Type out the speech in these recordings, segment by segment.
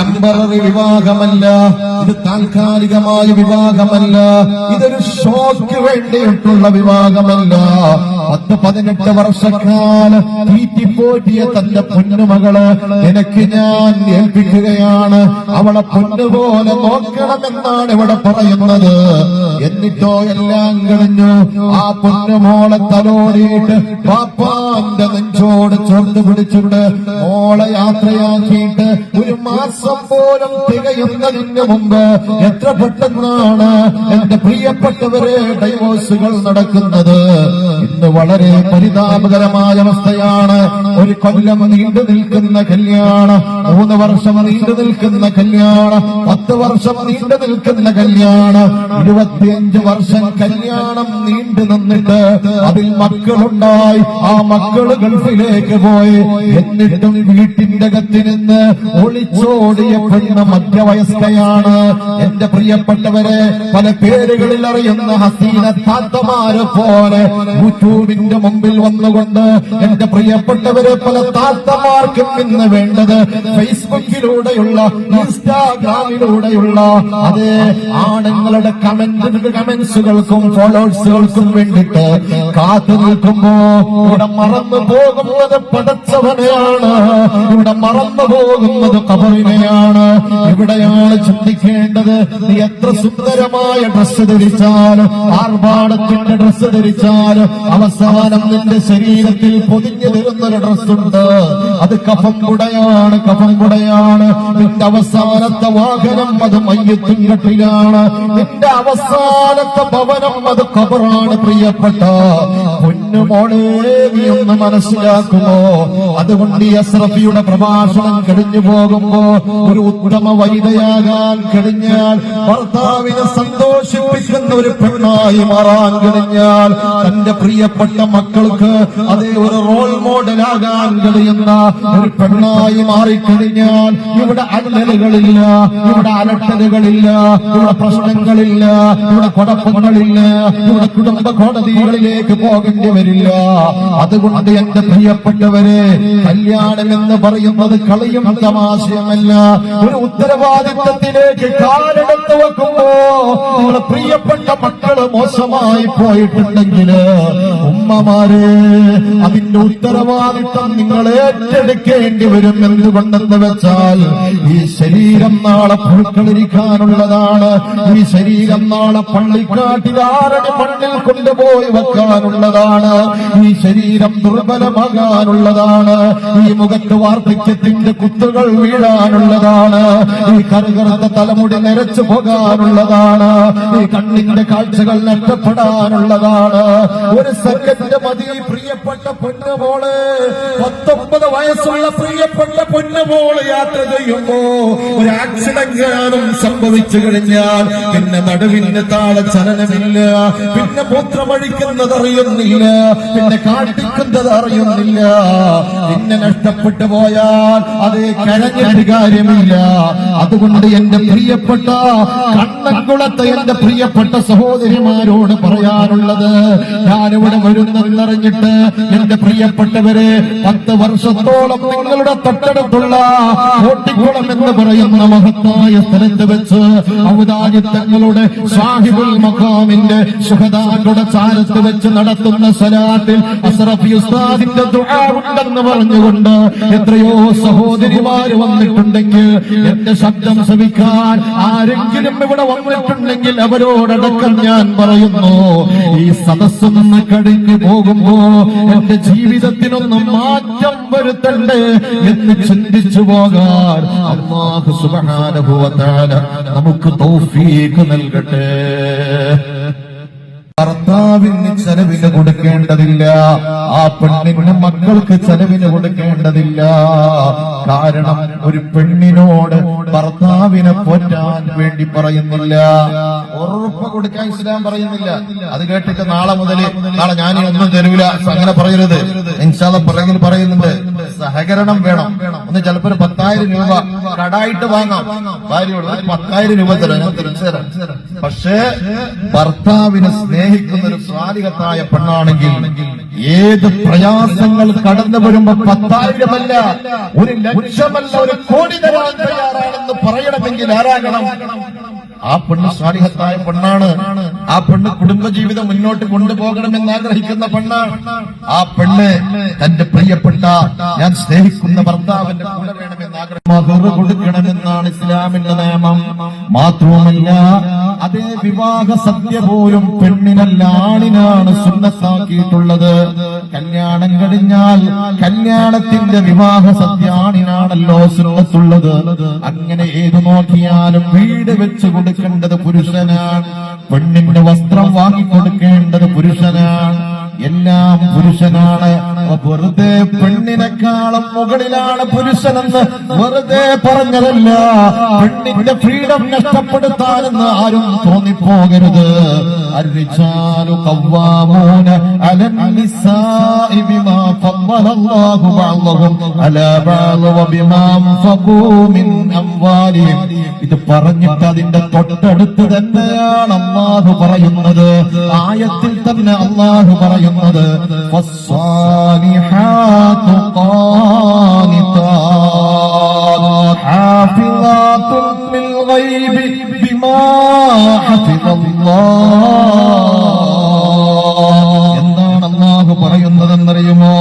Temporary വിവാഹമല്ല, ഇത് താൽക്കാലികമായ വിവാഹമല്ല, ഇതൊരു ഷോക്ക് വേണ്ടിയിട്ടുള്ള വിവാഹമല്ല. 10-18 വർഷക്കാലം തീറ്റിപ്പോറ്റിയ തന്റെ പൊന്നുമകള് എനിക്ക് ഞാൻ ഏൽപ്പിക്കുകയാണ്. അവളെ പൊന്നുപോലെ നോക്കണമെന്നാണ് ഇവിടെ പറയുന്നത്. എന്നിട്ടോ എല്ലാം കഴിഞ്ഞു. ആ പൊന്നുമോളെ തലോടിയിട്ട് പാപ്പാന്റെ നെഞ്ചോട് ചേർത്ത് പിടിച്ചിട്ട് മോളെ യാത്രയാക്കിയിട്ട് 1 മാസം പോലും തികയുന്നതിന് മുമ്പ് എത്ര പെട്ടെന്നാണ് എന്റെ പ്രിയപ്പെട്ടവരെ ഡൈവോഴ്സുകൾ നടക്കുന്നത്. ഇന്ന് വളരെ പരിതാപകരമായ അവസ്ഥയാണ്. 1 കൊല്ലം നീണ്ടു നിൽക്കുന്ന കല്യാണം, 3 വർഷം നീണ്ടു നിൽക്കുന്ന കല്യാണം, 10 വർഷം നീണ്ടു നിൽക്കുന്ന കല്യാണം, 25 വർഷം കല്യാണം നീണ്ടു നിന്നിട്ട് അതിൽ മക്കളുണ്ടായി. ആ മക്കള് ഗൾഫിലേക്ക് പോയി. എന്നിട്ടും വീട്ടിന്റെ അകത്ത് നിന്ന് ഒളിച്ചോടിയ പെണ്ണ് മധ്യവയസ്കയാണ്. എന്റെ പ്രിയപ്പെട്ടവരെ, പല പേരുകളിൽ അറിയുന്ന ഹസീന താത്തമാരെ പോലെ യൂട്യൂബിന്റെ മുമ്പിൽ വന്നുകൊണ്ട് എന്റെ പ്രിയപ്പെട്ടവരെ, പല താത്തമാർക്കും ഇന്ന് വേണ്ടത് ഫേസ്ബുക്കിലൂടെയുള്ള, ഇൻസ്റ്റാഗ്രാമിലൂടെയുള്ള അതേ ആണുങ്ങളുടെ കമന്റ്സുകൾക്കും ഫോളോവേഴ്സുകൾക്കും വേണ്ടിയിട്ട് കാത്തു നിൽക്കുമ്പോ ഇവിടെ മറന്നു പോകുന്നത് പടച്ചവനെയാണ്, ഇവിടെ മറന്നു പോകുന്നത് ഖബറിനെയാണ്. ഇവിടെയാണ് ചിന്തിക്കേണ്ടത്. നീ എത്ര സുന്ദരമായ ഡ്രസ്സ് ധരിച്ചാലും, ആർഭാടത്തിന്റെ ഡ്രസ്സ് ധരിച്ചാലും, അവസാനം നിന്റെ ശരീരത്തിൽ പൊതിഞ്ഞു തരുന്നൊരു ഡ്രസ്സുണ്ട്. അത് കഫം കുടയാണ്, കഫം കുടയാണ്. നിന്റെ അവസാനത്തെ വാഹനം അത് മയ്യത്തും കെട്ടിലാണ്. നിന്റെ അവസാനത്തെ ഭവനം അത് ഖബറാണ്. പ്രിയപ്പെട്ട പൊന്നുമോളെ, നീ ഒന്ന് മനസ്സിലാക്കുമോ? അതുകൊണ്ട് ഈ അസ്രഫിയുടെ പ്രഭാഷണം കഴിഞ്ഞു പോകുമ്പോ ഒരു ഉത്തമ വൈദയാകാൻ കഴിഞ്ഞാൽ, ഭർത്താവിനെ സന്തോഷിപ്പിക്കുന്ന ഒരു പെണ്ണായി മാറാൻ കഴിഞ്ഞാൽ, തന്റെ പ്രിയപ്പെട്ട മക്കൾക്ക് അതേ ഒരു റോൾ മോഡലാകാൻ കഴിയുന്ന ഒരു പെണ്ണായി മാറിക്കഴിഞ്ഞാൽ, ഇവിടെ അല്ലലുകളില്ല, ഇവിടെ അലട്ടലുകളില്ല, ഇവിടെ പ്രശ്നങ്ങളില്ല, ഇവിടെ കുഴപ്പങ്ങളില്ല, ഇവിടെ കുടുംബ കോടതികളിലേക്ക് പോകേണ്ടി വരില്ല. അതുകൊണ്ട് എന്റെ പ്രിയപ്പെട്ടവരെ, കല്യാണം എന്ന് പറയുന്നത് കളിയും തമാശയുമല്ല. ഒരു ഉത്തരവാദിത്വത്തിലേക്ക് കാലെടുത്ത് വെക്കുമ്പോ നിങ്ങളെ പ്രിയപ്പെട്ട മക്കള് മോശമായി പോയിട്ടുണ്ടെങ്കിൽ ഉമ്മമാരെ, അതിന്റെ ഉത്തരവാദിത്വം നിങ്ങൾ ഏറ്റെടുക്കേണ്ടി വരും. എന്തുകൊണ്ടെന്ന് വെച്ചാൽ, ഈ ശരീരം നാളെ പുഴുക്കളിരിക്കാനുള്ളതാണ്. ഈ ശരീരം നാളെ പള്ളിക്കാട്ടിൽ 6 മണ്ണിൽ കൊണ്ടുപോയി വെക്കാനുള്ളതാണ്. ഈ ശരീരം ദുർബലമാകാനുള്ളതാണ്. ഈ മുഖത്ത് വാർദ്ധക്യത്തിന്റെ കുത്തുകൾ വീഴാനുള്ളതാണ്. ഈ കറുകറുത്ത തലമുടി നിരച്ചു പോകാനുള്ളതാണ്. ഈ കണ്ണിന്റെ കാഴ്ചകൾ നഷ്ടപ്പെടാനുള്ളതാണ്. ഒരു സെക്കൻഡ് മതി. പ്രിയപ്പെട്ട പൊന്നുമോള്, 19 വയസ്സുള്ള പ്രിയപ്പെട്ട പൊന്നുമോള് യാത്ര ചെയ്യുമ്പോ ഒരു ആക്സിഡന്റ് സംഭവിച്ചു കഴിഞ്ഞാൽ പിന്നെ നടുവിന് താളെ ചലനമില്ല, പിന്നെ മൂത്രമൊഴിക്കുന്നത് അറിയുന്നില്ല, പിന്നെ കാട്ടിക്കുന്നത് അറിയുന്നില്ല. പിന്നെ നഷ്ടപ്പെട്ടു പോയാൽ അതേ കരഞ്ഞിട്ട് കാര്യമില്ല. അതുകൊണ്ട് എന്റെ പ്രിയപ്പെട്ട കണ്ണൻകുളത്തെ എന്റെ പ്രിയപ്പെട്ട സഹോദരിമാരോട് പറയാനുള്ളത്, ഞാനിവിടെ വരുന്നറിഞ്ഞിട്ട് എന്റെ പ്രിയപ്പെട്ടവരെ, 10 വർഷത്തോളം നിങ്ങളുടെ തൊട്ടടുത്തുള്ള കോട്ടിക്കുളം എന്ന് പറയുന്ന മഹത്തായ സ്ഥലത്ത് വെച്ച് ഔദാര്യങ്ങളുടെ സാഹിബുൽ മഖാമിന്റെ ശുഹദാക്കളുടെ ചാരത്ത് വെച്ച് നടത്തുന്ന സ്വലാത്തിൽ അസ്റഫി ഉസ്താദിന്റെ ദുആ ഉണ്ടെന്ന് പറഞ്ഞുകൊണ്ട് എത്രയോ സഹോദരിമാര് വന്നിട്ടുണ്ടെങ്കിൽ, എന്റെ ശബ്ദം ശ്രവിക്കാൻ ആരെങ്കിലും ഇവിടെ വന്നിട്ടുണ്ടെങ്കിൽ അവരോടടക്കം ഞാൻ പറയുന്നു, ഈ സദസ്സൊന്ന് കഴിഞ്ഞു പോകുമ്പോ എന്റെ ജീവിതത്തിനൊന്ന് മാറ്റം വരുത്തണ്ടേ എന്ന് ചിന്തിച്ചു പോകാൻ അല്ലാഹു സുബ്ഹാനഹു വ തആല നമുക്ക് തൗഫീഖ് നൽകട്ടെ. ഭർത്താവിന് ചെലവിന് കൊടുക്കേണ്ടതില്ല, ആ പെണ്ണിന് മക്കൾക്ക് ചെലവിന് കൊടുക്കേണ്ടതില്ല. കാരണം ഒരു പെണ്ണിനോട് ഭർത്താവിനെ പോറ്റാൻ വേണ്ടി പറയുന്നില്ല, ഉറപ്പ് കൊടുക്കാൻ ഇസ്ലാം പറയുന്നില്ല. അത് കേട്ടിട്ട് നാളെ ഞാൻ ഒന്നും തരൂല അങ്ങനെ പറയരുത്. ഇൻഷാ അല്ലാഹ് പുറകിൽ പറയുന്നുണ്ട്, സഹകരണം വേണം. ഒന്ന് ചിലപ്പോൾ 10,000 രൂപ കടായിട്ട് വാങ്ങാം, ഭാര്യയോട് 10,000 രൂപ തരാം. പക്ഷേ ഭർത്താവിനെ സ്നേഹിക്കുന്ന ഒരു സ്വാലിഹത്തായ പെണ്ണാണെങ്കിൽ ഏത് പ്രയാസങ്ങൾ കടന്നു വരുമ്പോ 10,000 അല്ല, 1,00,000 അല്ല, 1 കോടി തരാൻ തയ്യാറാണെന്ന് പോകണമെങ്കിൽ ആരാകണം? ആ പെണ്ണ് സ്വാലിഹത്തായ പെണ്ണാണ്. ആ പെണ്ണ് കുടുംബജീവിതം മുന്നോട്ട് കൊണ്ടുപോകണമെന്ന് ആഗ്രഹിക്കുന്ന പെണ്ണാണ്. ആ പെണ്ണ് തന്റെ പ്രിയപ്പെട്ട, ഞാൻ സ്നേഹിക്കുന്ന ഭർത്താവിന്റെ കൂടെ വേണമെന്ന് ആഗ്രഹം കൊടുക്കണമെന്നാണ് ഇസ്ലാമിന്റെ നിയമം. മാത്രവുമല്ല, അതേ വിവാഹ സദ്യ പോലും പെണ്ണിനല്ല ആണിനാണ് സുന്നത്താക്കിയിട്ടുള്ളത്. കല്യാണം കഴിഞ്ഞാൽ കല്യാണത്തിന്റെ വിവാഹ സദ്യ ആണിനാണല്ലോ സുന്നത്തുള്ളത്. അങ്ങനെ ഏത് നോക്കിയാലും വീട് വെച്ച് കൊടുക്കേണ്ടത് പുരുഷനാണ്. പെണ്ണിന്റെ വസ്ത്രം വാങ്ങിക്കൊടുക്കേണ്ടത് പുരുഷനാണ്. എല്ലാം പുരുഷനാണ്. വെറുതെ പെണ്ണിനെക്കാളും മുകളിലാണ് പുരുഷനെന്ന് വെറുതെ പറഞ്ഞതല്ല. പെണ്ണിന്റെ ഫ്രീഡം നഷ്ടപ്പെടുത്താനെന്ന് ആരും തോന്നിപ്പോകരുത്. അർരിജാലു ഖവ്വാമൂന അലന്നിസാഇ ബിമാ ഫദ്ദലല്ലാഹു ബഅദഹും അലാ ബഅദ് വബിമാ അൻഫഖൂ മിൻ അംവാലിഹിം. ഇത് പറഞ്ഞിട്ട് അതിന്റെ തൊട്ടടുത്ത് തന്നെയാണ് അല്ലാഹു പറയുന്നത്. ആയത്തിൽ തന്നെ അല്ലാഹു പറയുന്നത് വസ്സാലിഹാതു ഖാനിതാത് ഹാഫിളാത്തുൻ ലിൽ ഗൈബി ബിമാ ഹഫിളല്ലാഹ്. എന്താണ് അല്ലാഹു പറയുന്നതെന്നറിയുമോ?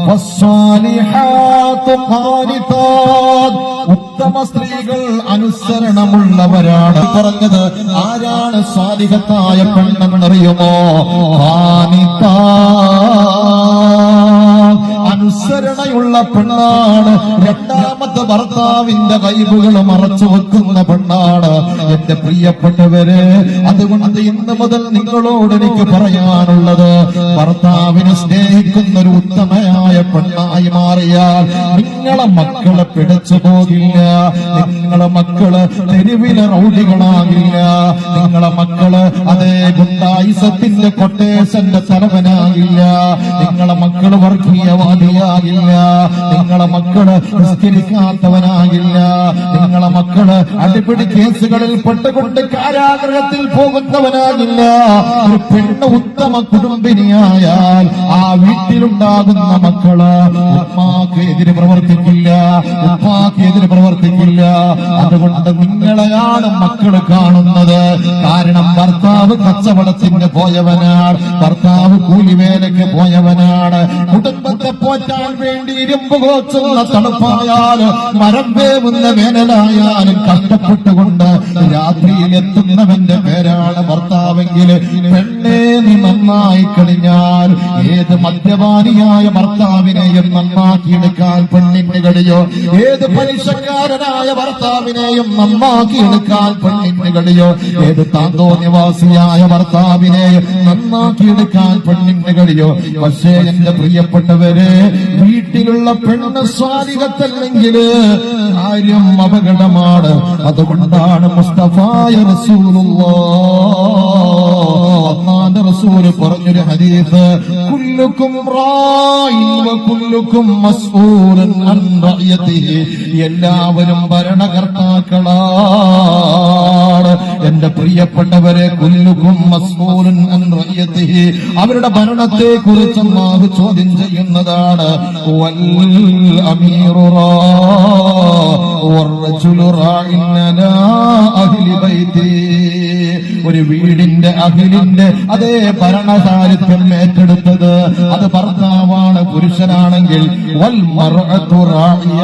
വസ്സാലിഹാതു ഖാനിതാത്, ഉത്തമ സ്ത്രീകൾ അനുസരണമുള്ളവരാണ് പറഞ്ഞത്. ആരാണ് സാലിഹത്തായ പെണ്ണെന്നറിയുമോ? അനുസരണയുള്ള പെണ്ണാണ്. രണ്ടാമത്തെ ഭർത്താവിന്റെ കൈബുകൾ മറച്ചു വെക്കുന്ന പെണ്ണാണ്. എന്റെ പ്രിയപ്പെട്ടവരെ, അതുകൊണ്ട് ഇന്ന് മുതൽ നിങ്ങളോട് എനിക്ക് പറയാനുള്ളത്, ഭർത്താവിനെ സ്നേഹിക്കുന്ന ഒരു ഉത്തമയായ പെണ്ണായി മാറിയാൽ നിങ്ങളെ മക്കളെ പിടിച്ചു പോകില്ല. നിങ്ങളെ മക്കള് തെരുവിലെ റൗഡികളാകില്ല. നിങ്ങളെ മക്കള് അതേ ഗുണ്ടായിസത്തിന്റെ കൊട്ടേഷന്റെ തലവനാകില്ല. നിങ്ങളെ മക്കള് വർഗീയവാദിയാകില്ല. നിങ്ങളെ മക്കള് നിസ്കരിക്കാത്തവനാകില്ല. നിങ്ങളെ മക്കള് അടിപിടി കേസുകളിൽ പെട്ടുകൊണ്ട് കാരാഗ്രഹത്തിൽ പോകുന്നവനാകില്ല. ഒരു പെണ്ണ് ഉത്തമ കുടുംബിനിയായാൽ ആ വീട്ടിലുണ്ടാകുന്ന മക്കള് ഉമ്മാക്ക് എതിര് പ്രവർത്തിക്കില്ല, ഉപ്പാക്ക് എതിര് പ്രവർത്തിക്കില്ല. അതുകൊണ്ട് നിങ്ങളെയാണ് മക്കള് കാണുന്നത്. കാരണം ഭർത്താവ് കച്ചവടത്തിന് പോയവനാണ്, ഭർത്താവ് കൂലിവേലയ്ക്ക് പോയവനാണ്. കുടുംബത്തെ പോറ്റാൻ വേണ്ടി ഇരുമ്പ് കോച്ചുന്ന തണുപ്പായാൽ മരം വേവുന്ന വേനലായാലും കഷ്ടപ്പെട്ടുകൊണ്ട് രാത്രിയിൽ എത്തുന്നവന്റെ പേരാണ് ഭർത്താവെങ്കിൽ പെണ്ണേ നീ നന്നായി കഴിഞ്ഞാൽ ഏത് മദ്യപാനിയായ ഭർത്താവിനെയും നന്നാക്കിയെടുക്കാൻ പെണ്ണിന് കഴിയോ? ഏത് പലിശക്കാരനായ ഭർത്താവിനെയും നന്നാക്കിയെടുക്കാൻ പെണ്ണിന് കഴിയോ? ഏത് താന്തോന്യവാസിയായ ഭർത്താവിനെയും നന്നാക്കിയെടുക്കാൻ പെണ്ണിന് കഴിയോ? പക്ഷേ എന്റെ പ്രിയപ്പെട്ടവരെ, വീട്ടിലുള്ള പെണ്ണ് സ്വാലിഹത്തല്ലെങ്കിൽ കാര്യം അപകടമാണ്. അതുകൊണ്ടാണ് മുസ്തഫായ റസൂലുള്ളാഹി റസൂല് പറഞ്ഞൊരു ഹദീസ്, കുല്ലുക്കും റായിൻ വ കുല്ലുക്കും മസ്ഊലൻ അൻ റഅയതിഹി. എല്ലാവരും ഭരണകർത്താക്കളാണ്. എന്റെ പ്രിയപ്പെട്ടവരെ, കുല്ലുക്കും മസ്ഊലൻ അൻ റഅയതിഹി, അവരുടെ ഭരണത്തെ കുറിച്ച് അല്ലാഹു ചോദ്യം ചെയ്യുന്നതാണ്. വൽ അമീറു വറജുലു റാഇൻ അലാ അഹ്ലി ബൈതി. ഒരു വീടിന്റെ അഖിലിന്റെ അതേ ഭരണസാരഥ്യം ഏറ്റെടുത്തത് അത് ഭർത്താവാണ്. പുരുഷനാണെങ്കിൽ വൽ മർഅതു റാഇയ.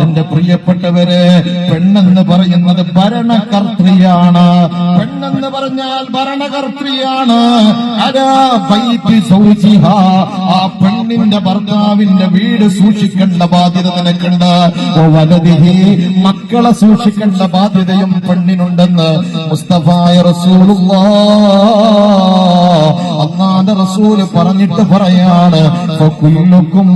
എന്റെ പ്രിയപ്പെട്ടവരെ, പെണ്ണെന്ന് പറയുന്നത് ഭരണകർത്രിയാണ്. പെണ്ണെന്ന് പറഞ്ഞാൽ ഭരണകർത്രിയാണ്. അലാ ബൈതി സൗജിഹാ, ആ പെണ്ണിന്റെ ഭർത്താവിന്റെ വീട് സൂക്ഷിക്കേണ്ട ബാധ്യത നിനക്കുണ്ട്. വലദിഹി, മക്കളെ സൂക്ഷിക്കേണ്ട ബാധ്യതയും പെണ്ണിനുണ്ടെന്ന് മുസ്തഫായ റസൂലുള്ളാഹി അല്ലാഹുവിന്റെ റസൂല് പറഞ്ഞിട്ട് പറയാണ്, ഫകുല്ലുക്കും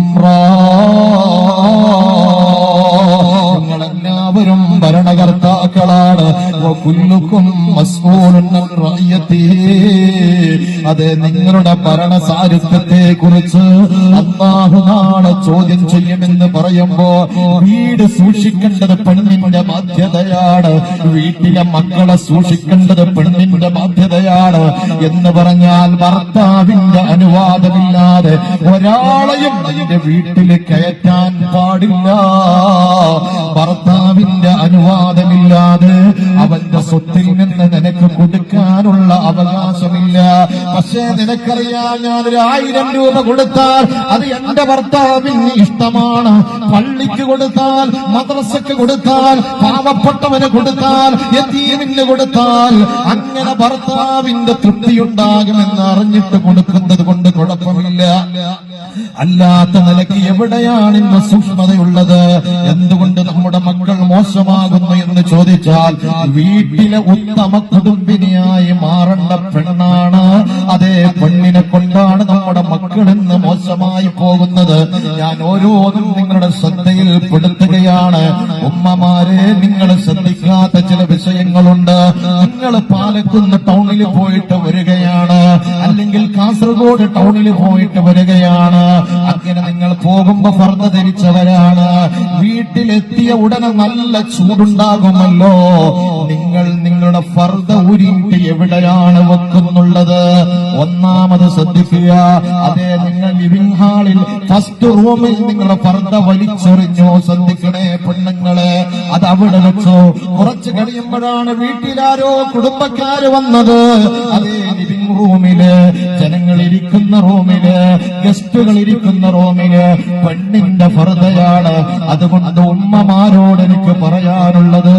നിങ്ങളെല്ലാവരും ഭരണകർത്താക്കളാണ്. വകുല്ലുക്കും മസ്ഊലുൻ അൻ റഅയതിഹി. അതെ, നിങ്ങളുടെ ഭരണസാരഥ്യത്തെ കുറിച്ച് അല്ലാഹു നാളെ ചോദ്യം ചെയ്യുമെന്ന് പറയുമ്പോ വീട് സൂക്ഷിക്കേണ്ടത് പെണ്ണിന്റെ ബാധ്യതയാണ്. വീട്ടിലെ മക്കളെ സൂക്ഷിക്കേണ്ടത് പെണ്ണിന്റെ ബാധ്യതയാണ്. എന്ന് പറഞ്ഞാൽ ഭർത്താവിന്റെ അനുവാദമില്ലാതെ ഒരാളെയും എന്റെ വീട്ടിൽ കയറ്റാൻ പാടില്ല. ഭർത്താവിന്റെ നിനക്കറിയാം, ഞാനൊരു 1000 രൂപ കൊടുത്താൽ അത് എന്റെ ഭർത്താവിന് ഇഷ്ടമാണ്. പള്ളിക്ക് കൊടുത്താൽ, മദ്രസക്ക് കൊടുത്താൽ, പാവപ്പെട്ടവന് കൊടുത്താൽ, യതീമിന് കൊടുത്താൽ അങ്ങനെ ഭർത്താവിന്റെ തൃപ്തിയുണ്ടാകുമെന്ന് അറിഞ്ഞിട്ട് കൊടുക്കുന്നത് കൊണ്ട് കുഴപ്പമില്ല. അല്ലാത്ത നിലയ്ക്ക് എവിടെയാണ് ഇന്ന് സൂക്ഷ്മതയുള്ളത്? എന്തുകൊണ്ട് നമ്മുടെ മക്കൾ മോശമാകുന്നു എന്ന് ചോദിച്ചാൽ, വീട്ടിലെ ഉത്തമ കുടുംബിനിയായി മാറേണ്ട പെണ്ണാണ്, അതേ പെണ്ണിനെ കൊണ്ടാണ് നമ്മുടെ മക്കൾ ഇന്ന് മോശമായി പോകുന്നത്. ഞാൻ ഓരോന്നും നിങ്ങളുടെ ശ്രദ്ധയിൽ പെടുത്തുകയാണ്. ഉമ്മമാരെ, നിങ്ങൾ ശ്രദ്ധിക്കാത്ത ചില വിഷയങ്ങളുണ്ട്. നിങ്ങൾ പാലക്കുന്ന് ടൗണിൽ പോയിട്ട് വരികയാണ്, അല്ലെങ്കിൽ കാസർഗോഡ് ടൗണിൽ പോയിട്ട് വരികയാണ്. അങ്ങനെ നിങ്ങൾ പോകുമ്പോ ഫർദ ധരിച്ചവരാണ്. വീട്ടിലെത്തിയ ഉടനെ നല്ല ചൂടുണ്ടാകുമല്ലോ. നിങ്ങൾ നിങ്ങളുടെ ഫർദ ഊരിയിട്ട് എവിടെയാണ് വെക്കുന്നുള്ളത്? ഒന്നാമത് ശ്രദ്ധിക്കുക. അതേ, നിങ്ങൾ ലിവിംഗ് ഹാളിൽ ഫസ്റ്റ് റൂമിൽ നിങ്ങളുടെ ഫർദ വലിച്ചെറിഞ്ഞോ? ശ്രദ്ധിക്കണേ പെണ്ണുങ്ങളെ, അത് അവിടെ വെച്ചോ. കുറച്ച് കഴിയുമ്പോഴാണ് വീട്ടിലാരോ കുടുംബക്കാര് വന്നത്. അതേ, ലിവിംഗ് റൂമില്, ജനങ്ങൾ ഇരിക്കുന്ന റൂമില്, ഗസ്റ്റുകൾ ഇരിക്കുന്ന റൂമില് പെണ്ണിന്റെ ഫർദയാണ്. അതുകൊണ്ട് ഉമ്മമാരോട് എനിക്ക് പറയാനുള്ളത്,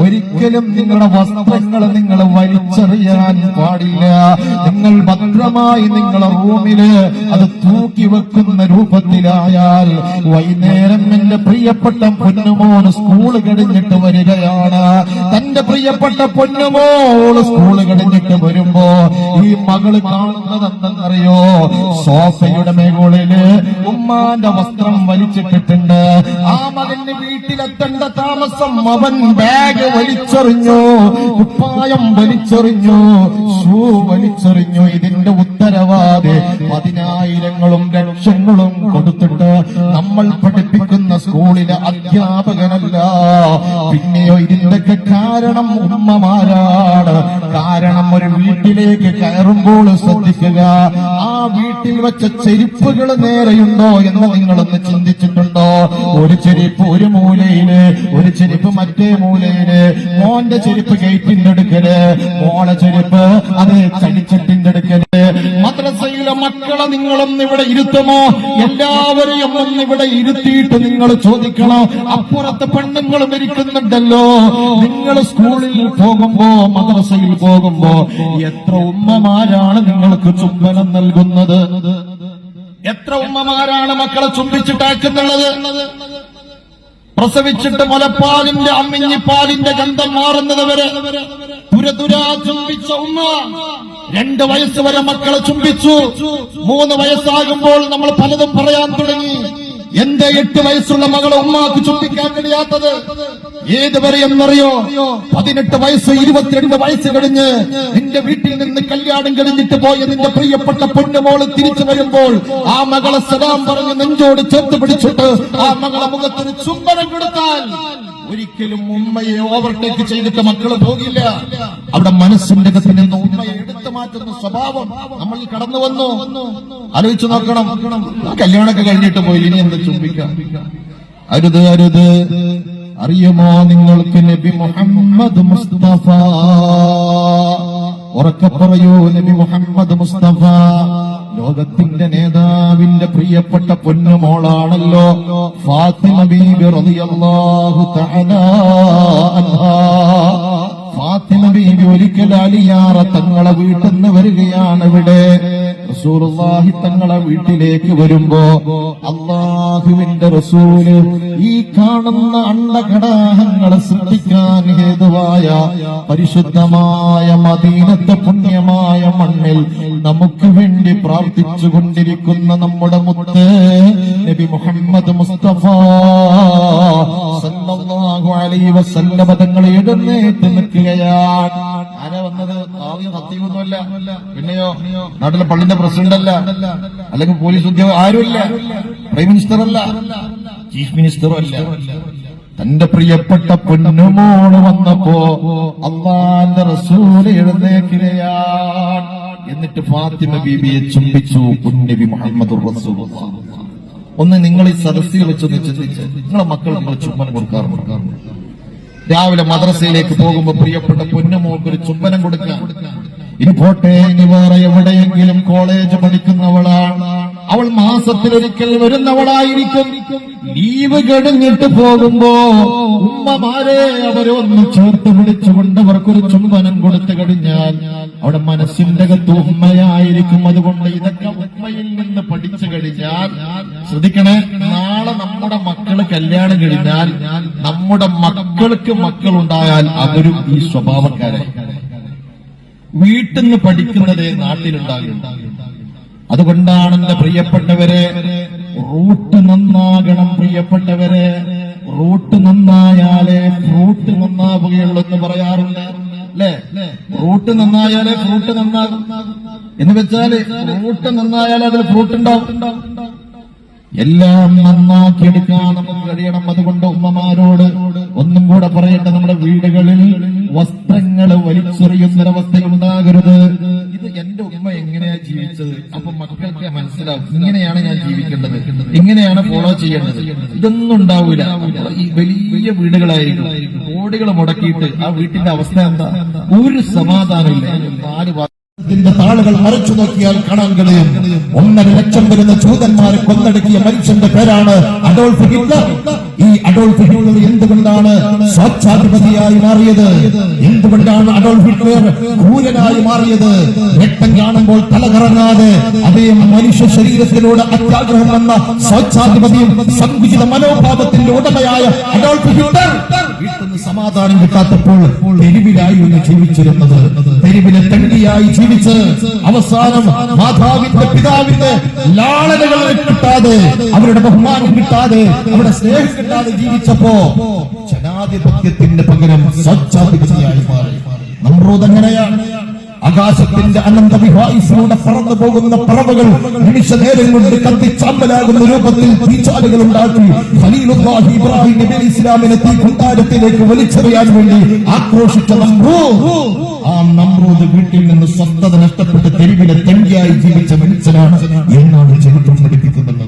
ഒരിക്കലും നിങ്ങളുടെ വസ്ത്രങ്ങൾ നിങ്ങൾ വലിച്ചെറിയാൻ പാടില്ല. നിങ്ങൾ ഭദ്രമായി നിങ്ങളുടെ റൂമില് അത് തൂക്കി വെക്കുന്ന രൂപത്തിലായാൽ, വൈകുന്നേരം എന്റെ പ്രിയപ്പെട്ട പൊന്നുമോന് സ്കൂള് കഴിഞ്ഞിട്ട് വരികയാണ്. തന്റെ പ്രിയപ്പെട്ട പൊന്നുമോള് സ്കൂള് കഴിഞ്ഞിട്ട് വരുമ്പോ ഈ മകള് കാണുന്നത് എന്തെന്നറിയോ? സോഫയുടെ മേഖലയില് ഉമ്മാന്റെ വസ്ത്രം വലിച്ചിട്ടിട്ടുണ്ട്. ആ മകന് വീട്ടിലെത്തേണ്ട താമസം അവൻ ബാഗ് വലിച്ചെറിഞ്ഞു, കുപ്പായം വലിച്ചെറിഞ്ഞു, ഷൂ വലിച്ചെറിഞ്ഞു. ഇതിന്റെ ഉത്തരവാദി 10,000ങ്ങളും ലക്ഷങ്ങളും കൊടുത്തിട്ട് നമ്മൾ പഠിപ്പിക്കുന്ന സ്കൂളിലെ അധ്യാപകനല്ല. പിന്നെയോ ഇതിന്റെയൊക്കെ കാരണം ഉമ്മമാരാണ്. കാരണം ഒരു വീട്ടിലേക്ക് കയറുമ്പോൾ ശ്രദ്ധിക്കുക, ആ വീട്ടിൽ വെച്ച ചെരുപ്പുകൾ നേരെയുണ്ടോ എന്ന് നിങ്ങളൊന്ന് ചിന്തിച്ചിട്ടുണ്ടോ? ഒരു ചെരുപ്പ് ഒരു മൂലയില്, ഒരു ചെരുപ്പ് മറ്റേ മൂലയില്. മോന്റെ ചെരുപ്പ് ഗേറ്റിന്റെ അടുക്കല്, മോളെ ചെരുപ്പ് അത് ചടിച്ചട്ടിന്റെ അടുക്കല്. മദ്രസയിലെ മക്കളെ നിങ്ങളൊന്ന് ഇവിടെ ഇരുത്തുമോ? എല്ലാവരെയും ഒന്നിവിടെ ഇരുത്തിയിട്ട് നിങ്ങൾ ചോദിക്കണം, അപ്പുറത്ത് പെണ്ണുങ്ങളും ഇരിക്കുന്നുണ്ടല്ലോ. നിങ്ങൾ സ്കൂളിൽ പോകുമ്പോ, മദ്രസയിൽ പോകുമ്പോ എത്ര ഉമ്മമാരാണ് നിങ്ങൾക്ക് ചുംബനം നൽകുന്നത്? എത്ര ഉമ്മമാരാണ് മക്കളെ ചുംബിച്ചിട്ടാക്കുന്നുള്ളത്? പ്രസവിച്ചിട്ട് മുലപ്പാലിന്റെ അമ്മിഞ്ഞിപ്പാലിന്റെ ഗന്ധം മാറുന്നത് വരെ തുരതുരാ ചുംബിച്ച ഉമ്മ 2 വയസ്സ് വരെ മക്കളെ ചുംബിച്ചു. 3 വയസ്സാകുമ്പോൾ നമ്മൾ പലതും പറയാൻ തുടങ്ങി. എന്റെ 8 വയസ്സുള്ള മകളെ ഉമ്മാക്ക് ചുംബിക്കാൻ കഴിയാത്തത് ഏതുവരെ എന്നറിയോ? 18 വയസ്സ് 22 വയസ്സ് കഴിഞ്ഞ് നിന്റെ വീട്ടിൽ നിന്ന് കല്യാണം കഴിഞ്ഞിട്ട് പോയ നിന്റെ പ്രിയപ്പെട്ട പൊന്നുമോള് തിരിച്ചു വരുമ്പോൾ ആ മകളെ സലാം പറഞ്ഞ് നെഞ്ചോട് ചേർത്ത് പിടിച്ചിട്ട് ആ മകളെ മുഖത്തിന് ചുംബനം കൊടുത്താൽ ഒരിക്കലും ഉമ്മയെ ഓവർടേക്ക് ചെയ്തിട്ട് മക്കള് പോകില്ല. അവിടെ മനസ്സിന്റെ അകത്ത് നിന്ന് ഉമ്മയെ എടുത്തു മാറ്റുന്ന സ്വഭാവം നമ്മൾ കടന്നു വന്നു. ആലോചിച്ചു നോക്കണം. കല്യാണമൊക്കെ കഴിഞ്ഞിട്ട് പോയി, ഇനി എന്ത് ചുംബിക്കാം? അരുത്, അരുത്. അറിയുമോ നിങ്ങൾക്ക് നബി മുഹമ്മദ് മുസ്തഫ? ഉറക്കെ പറയൂ, നബി മുഹമ്മദ് മുസ്തഫ ലോകത്തിന്റെ നേതാവിന്റെ പ്രിയപ്പെട്ട പൊന്നുമോളാണല്ലോ ഫാത്തിമ ബീബി റളിയല്ലാഹു തആല അൻഹാ. ഫാത്തിമ ബീബി ഒരിക്കൽ അലിയാറ തങ്ങളെ വീട്ടിൽ നിന്ന് വരികയാണ്. ഇവിടെ റസൂലുള്ളാഹി തങ്ങളെ വീട്ടിലേക്ക് വരുമ്പോ അല്ലാഹുവിന്റെ റസൂല് ഈ കാണുന്ന അണ്ടഘടാഹങ്ങളെ സൃഷ്ടിക്കാൻ ഹേതുവായ പരിശുദ്ധമായ മദീനത്തെ പുണ്യമായ മണ്ണിൽ നമുക്ക് വേണ്ടി പ്രാർത്ഥിച്ചു കൊണ്ടിരിക്കുന്ന നമ്മുടെ മുത്ത് നബി മുഹമ്മദ് മുസ്തഫ സല്ലല്ലാഹു അലൈഹി വസല്ലം തങ്ങൾ എഴുന്നേറ്റ് നിൽക്കുകയാണ്. ആരാ വന്നത്? സത്യമൊന്നുമല്ല. പിന്നെയോ നാട്ടിലെ പള്ളിന്റെ പ്രസിഡന്റ് അല്ല, അല്ലെങ്കിൽ പോലീസ് ഉദ്യോഗ ആരുമില്ല, പ്രൈം മിനിസ്റ്റർ അല്ല, ചീഫ് മിനിസ്റ്ററും അല്ല. തന്റെ പ്രിയപ്പെട്ട പൊന്നുമോള് വന്നപ്പോ അല്ലാഹുവിന്റെ റസൂൽ എഴുന്നേൽക്കുകയാണ്. എന്നിട്ട് ഫാത്തിമ ബീബിയെ ചുംബിച്ചു. പുണ്യനബി മുഹമ്മദ് റസൂലുള്ളാഹ്. ഒന്ന് നിങ്ങൾ ഈ സദസ്സിൽ വെച്ചൊന്ന് ചിന്തിച്ച്, നിങ്ങളെ മക്കൾ നിങ്ങൾ ചുംബനം കൊടുക്കാറുണ്ട്? രാവിലെ മദ്രസയിലേക്ക് പോകുമ്പോ പ്രിയപ്പെട്ട പൊന്നുമോൾക്ക് ഒരു ചുംബനം കൊടുക്കുക. ഇനി പോട്ടെ, ഇനി വേറെ എവിടെയെങ്കിലും കോളേജ് പഠിക്കുന്നവളാണ്, അവൾ മാസത്തിലൊരിക്കൽ വരുന്നവളായിരിക്കും. ലീവ് കഴിഞ്ഞിട്ട് പോകുമ്പോ ഉമ്മമാരെ അവരെ ഒന്ന് ചേർത്ത് പിടിച്ചുകൊണ്ട് അവർക്കൊരു ചുംബനം കൊടുത്തു കഴിഞ്ഞാൽ അവിടെ മനസ്സിന്റെ അകത്ത് ഉമ്മയായിരിക്കും. അതുകൊണ്ട് ഇതൊക്കെ ഉമ്മയിൽ നിന്ന് പഠിച്ചു കഴിഞ്ഞാൽ ശ്രദ്ധിക്കണേ, നാളെ നമ്മുടെ മക്കള് കല്യാണം കഴിഞ്ഞാൽ നമ്മുടെ മക്കൾക്ക് മക്കളുണ്ടായാൽ അവരും ഈ സ്വഭാവക്കാരെ വീട്ടിൽ നിന്ന് പഠിക്കുന്നതേ നാട്ടിലുണ്ടാകും. അതുകൊണ്ടാണ് എന്റെ പ്രിയപ്പെട്ടവരെ, റൂട്ട് നന്നാകണം. പ്രിയപ്പെട്ടവരെ, റൂട്ട് നന്നായാലേ ഫ്രൂട്ട് നന്നാവുകയുള്ളൂ എന്ന് പറയാറുണ്ട്, അല്ലേ? റൂട്ട് നന്നായാലേ ഫ്രൂട്ട് നന്നാകും എന്ന് വെച്ചാല് റൂട്ട് നന്നായാലേ അതിൽ ഫ്രൂട്ട് ഉണ്ടാവും. എല്ലാം നന്നാക്കിയെടുക്കാൻ നമുക്ക് കഴിയണം. അതുകൊണ്ട് ഉമ്മമാരോട് ഒന്നും കൂടെ പറയട്ടെ, നമ്മുടെ വീടുകളിൽ വസ്ത്രങ്ങൾ വലിച്ചെറിയുന്നൊരവസ്ഥയുണ്ടാകരുത്. ഇത് എന്റെ ഉമ്മ എങ്ങനെയാ ജീവിച്ചത്, അപ്പൊ മക്കൾക്ക് മനസ്സിലാവും ഇങ്ങനെയാണ് ഞാൻ ജീവിക്കേണ്ടത്, ഇങ്ങനെയാണ് ഫോളോ ചെയ്യേണ്ടത്. ഇതൊന്നും ഉണ്ടാവില്ല. ഈ വലിയ വീടുകളായിരിക്കും, കോടികൾ മുടക്കിയിട്ട് ആ വീട്ടിന്റെ അവസ്ഥ എന്താ? ഒരു സമാധാനമില്ല. ഇതിന്റെ താളുകൾ മറിച്ചു നോക്കിയാൽ കാണാൻ കഴിയും 1.5 ലക്ഷം വരുന്ന ജൂതന്മാരെ കൊന്നടക്കിയ മനുഷ്യന്റെ പേരാണ് അഡോൾഫ് ഹിറ്റ്ലർ. ഈ അഡോൾഫ് ഹിറ്റ്ലർ എന്തുകൊണ്ടാണ് സ്വേച്ഛാധിപതിയായി മാറിയത്? എന്തുകൊണ്ടാണ് അഡോൾഫ് ഹിറ്റ്ലർ ക്രൂരനായി മാറിയത്? രക്തം കാണുമ്പോൾ തലകറങ്ങാതെ അതേ മനുഷ്യ ശരീരത്തിലൂടെ അത്യാഗ്രഹം വന്ന സ്വേച്ഛാധിപതിയും സങ്കുചിത മനോഭാവത്തിന്റെ ഉടമയായ അഡോൾഫ് ഹിറ്റ്ലർ വീട്ടിൽ സമാധാനം കിട്ടാത്തപ്പോൾ തെരുവിലായിരുന്നു ജീവിച്ചിരുന്നത്. തെരുവിലെ തെണ്ടിയായി ജീവിച്ച് അവസാനം മാതാവിന്റെ പിതാവിന്റെ ലാളനകൾ കിട്ടാതെ, അവരുടെ ബഹുമാനം കിട്ടാതെ, അവരുടെ സ്നേഹം കിട്ടാതെ ജീവിച്ചപ്പോ ജനാധിപത്യത്തിന്റെ പകരം സ്വേച്ഛാധിപതിയായി മാറി. നമ്രൂദ് എങ്ങനെയാണ്? ആകാശത്തിന്റെ അനന്തവിഹായിസിലൂടെ പറന്നു പോകുന്ന പറവകൾ നിമിഷ നേരം കൊണ്ട് കത്തിച്ചാമ്പലാകുന്ന രൂപത്തിൽ തീച്ചാലുകൾ ഉണ്ടാക്കി ഖലീലുല്ലാഹി ഇബ്രാഹിം നബി ഇസ്ലാമിനെ തീ കുണ്ടാരത്തിലേക്ക് വലിച്ചെറിയാൻ വേണ്ടി ആക്രോശിച്ച നമ്രൂദ് വീട്ടിൽ നിന്ന് സ്വസ്ഥത നഷ്ടപ്പെട്ട് തെരുവിലെ തെണ്ടിയായി ജീവിച്ച മനുഷ്യനാണ് എന്നാണ് ചരിത്രം പഠിപ്പിക്കുന്നത്.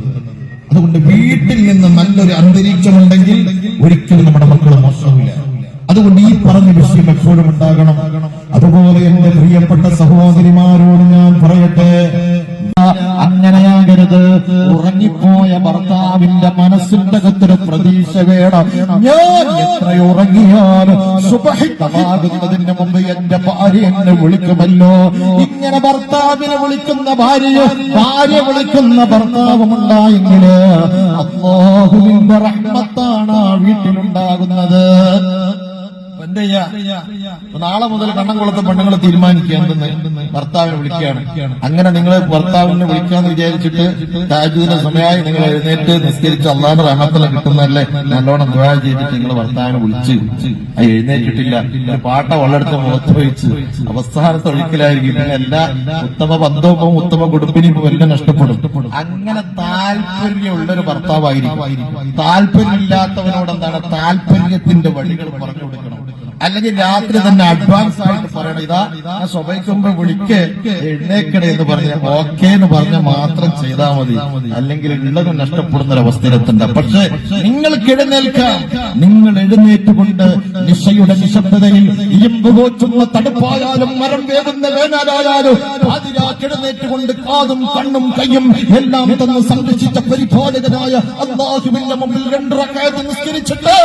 അതുകൊണ്ട് വീട്ടിൽ നിന്ന് നല്ലൊരു അന്തരീക്ഷമുണ്ടെങ്കിൽ ഒരിക്കലും നമ്മുടെ മക്കൾ മോശമില്ല. അതുകൊണ്ട് ഈ പറഞ്ഞ വിഷയം എപ്പോഴും ഉണ്ടാകണം. അതുപോലെ എന്റെ പ്രിയപ്പെട്ട സഹോദരിമാരോട് ഞാൻ പറയട്ടെ, അങ്ങനെയാകരുത്. ഉറങ്ങിപ്പോയ ഭർത്താവിന്റെ മനസ്സിന്റെ അകത്തൊരു പ്രതീക്ഷ വേണം. ഞാൻ എത്ര ഉറങ്ങിയാലും സുബഹിത്തമാകുന്നതിന് മുമ്പ് എന്റെ ഭാര്യ എന്നെ വിളിക്കുമല്ലോ. ഇങ്ങനെ ഭർത്താവിനെ വിളിക്കുന്ന ഭാര്യ വിളിക്കുന്ന ഭർത്താവുമുണ്ടായെങ്കില് അല്ലാഹുവിന്റെ റഹ്മത്താണ് ആ വീട്ടിലുണ്ടാകുന്നത്. നാളെ മുതൽ കണ്ണംകുളത്തെ പെണ്ണുങ്ങൾ തീരുമാനിക്കുക ഭർത്താവിനെ വിളിക്കുകയാണ്. അങ്ങനെ നിങ്ങൾ ഭർത്താവിനെ വിളിക്കാന്ന് വിചാരിച്ചിട്ട് താജുദിന്റെ സമയമായി നിങ്ങൾ എഴുന്നേറ്റ് നിസ്കരിച്ച് അള്ളാഹുവിന്റെ റഹ്മത്തെല്ലാം കിട്ടുന്നതല്ലേ, നല്ലോണം ദുആ ചെയ്തിട്ട് നിങ്ങൾ ഭർത്താവിനെ വിളിച്ച് എഴുന്നേറ്റിട്ടില്ല, പാട്ട വെള്ളെടുത്ത് മുഖത്ത് വെച്ച് അവസാനത്തെ ഒഴിക്കലായിരിക്കും. പിന്നെ എല്ലാ ഉത്തമ ബന്ധവും ഉത്തമ കുടുംബിനും എല്ലാം നഷ്ടപ്പെടും. അങ്ങനെ താല്പര്യമുള്ളൊരു ഭർത്താവായിരിക്കും. താല്പര്യമില്ലാത്തവനോട് എന്താണ് താല്പര്യത്തിന്റെ വഴികൾ പറഞ്ഞു കൊടുക്കണം. അല്ലെങ്കിൽ രാത്രി തന്നെ അഡ്വാൻസ് ആയിട്ട് പറയണം, ഇതാ ഞാൻ സ്വഭയ്ക്കുമ്പോ വിളിക്ക് എഴുന്നേക്കണേ എന്ന് പറഞ്ഞ ഓക്കെ എന്ന് പറഞ്ഞ മാത്രം ചെയ്താൽ മതി. അല്ലെങ്കിൽ ഉള്ളത് നഷ്ടപ്പെടുന്ന ഒരവസ്ഥയിലെത്തണ്ട. പക്ഷെ നിങ്ങൾക്ക് എഴുന്നേൽക്കാം. നിങ്ങൾ എഴുന്നേറ്റുകൊണ്ട് നിശയുടെ നിശബ്ദതയിൽ ഇരുമ്പ് പോച്ചുന്ന തടുപ്പായാലും മരം വേകുന്ന വേനാലായാലും എഴുന്നേറ്റുകൊണ്ട് കാതും കണ്ണും കയ്യും എല്ലാം തന്ന് സംരക്ഷിച്ച പരിപാലകനായ അല്ലാഹുവിന്റെ മുമ്പിൽ 2 റക്അത്ത് നിസ്കരിച്ചിട്ട്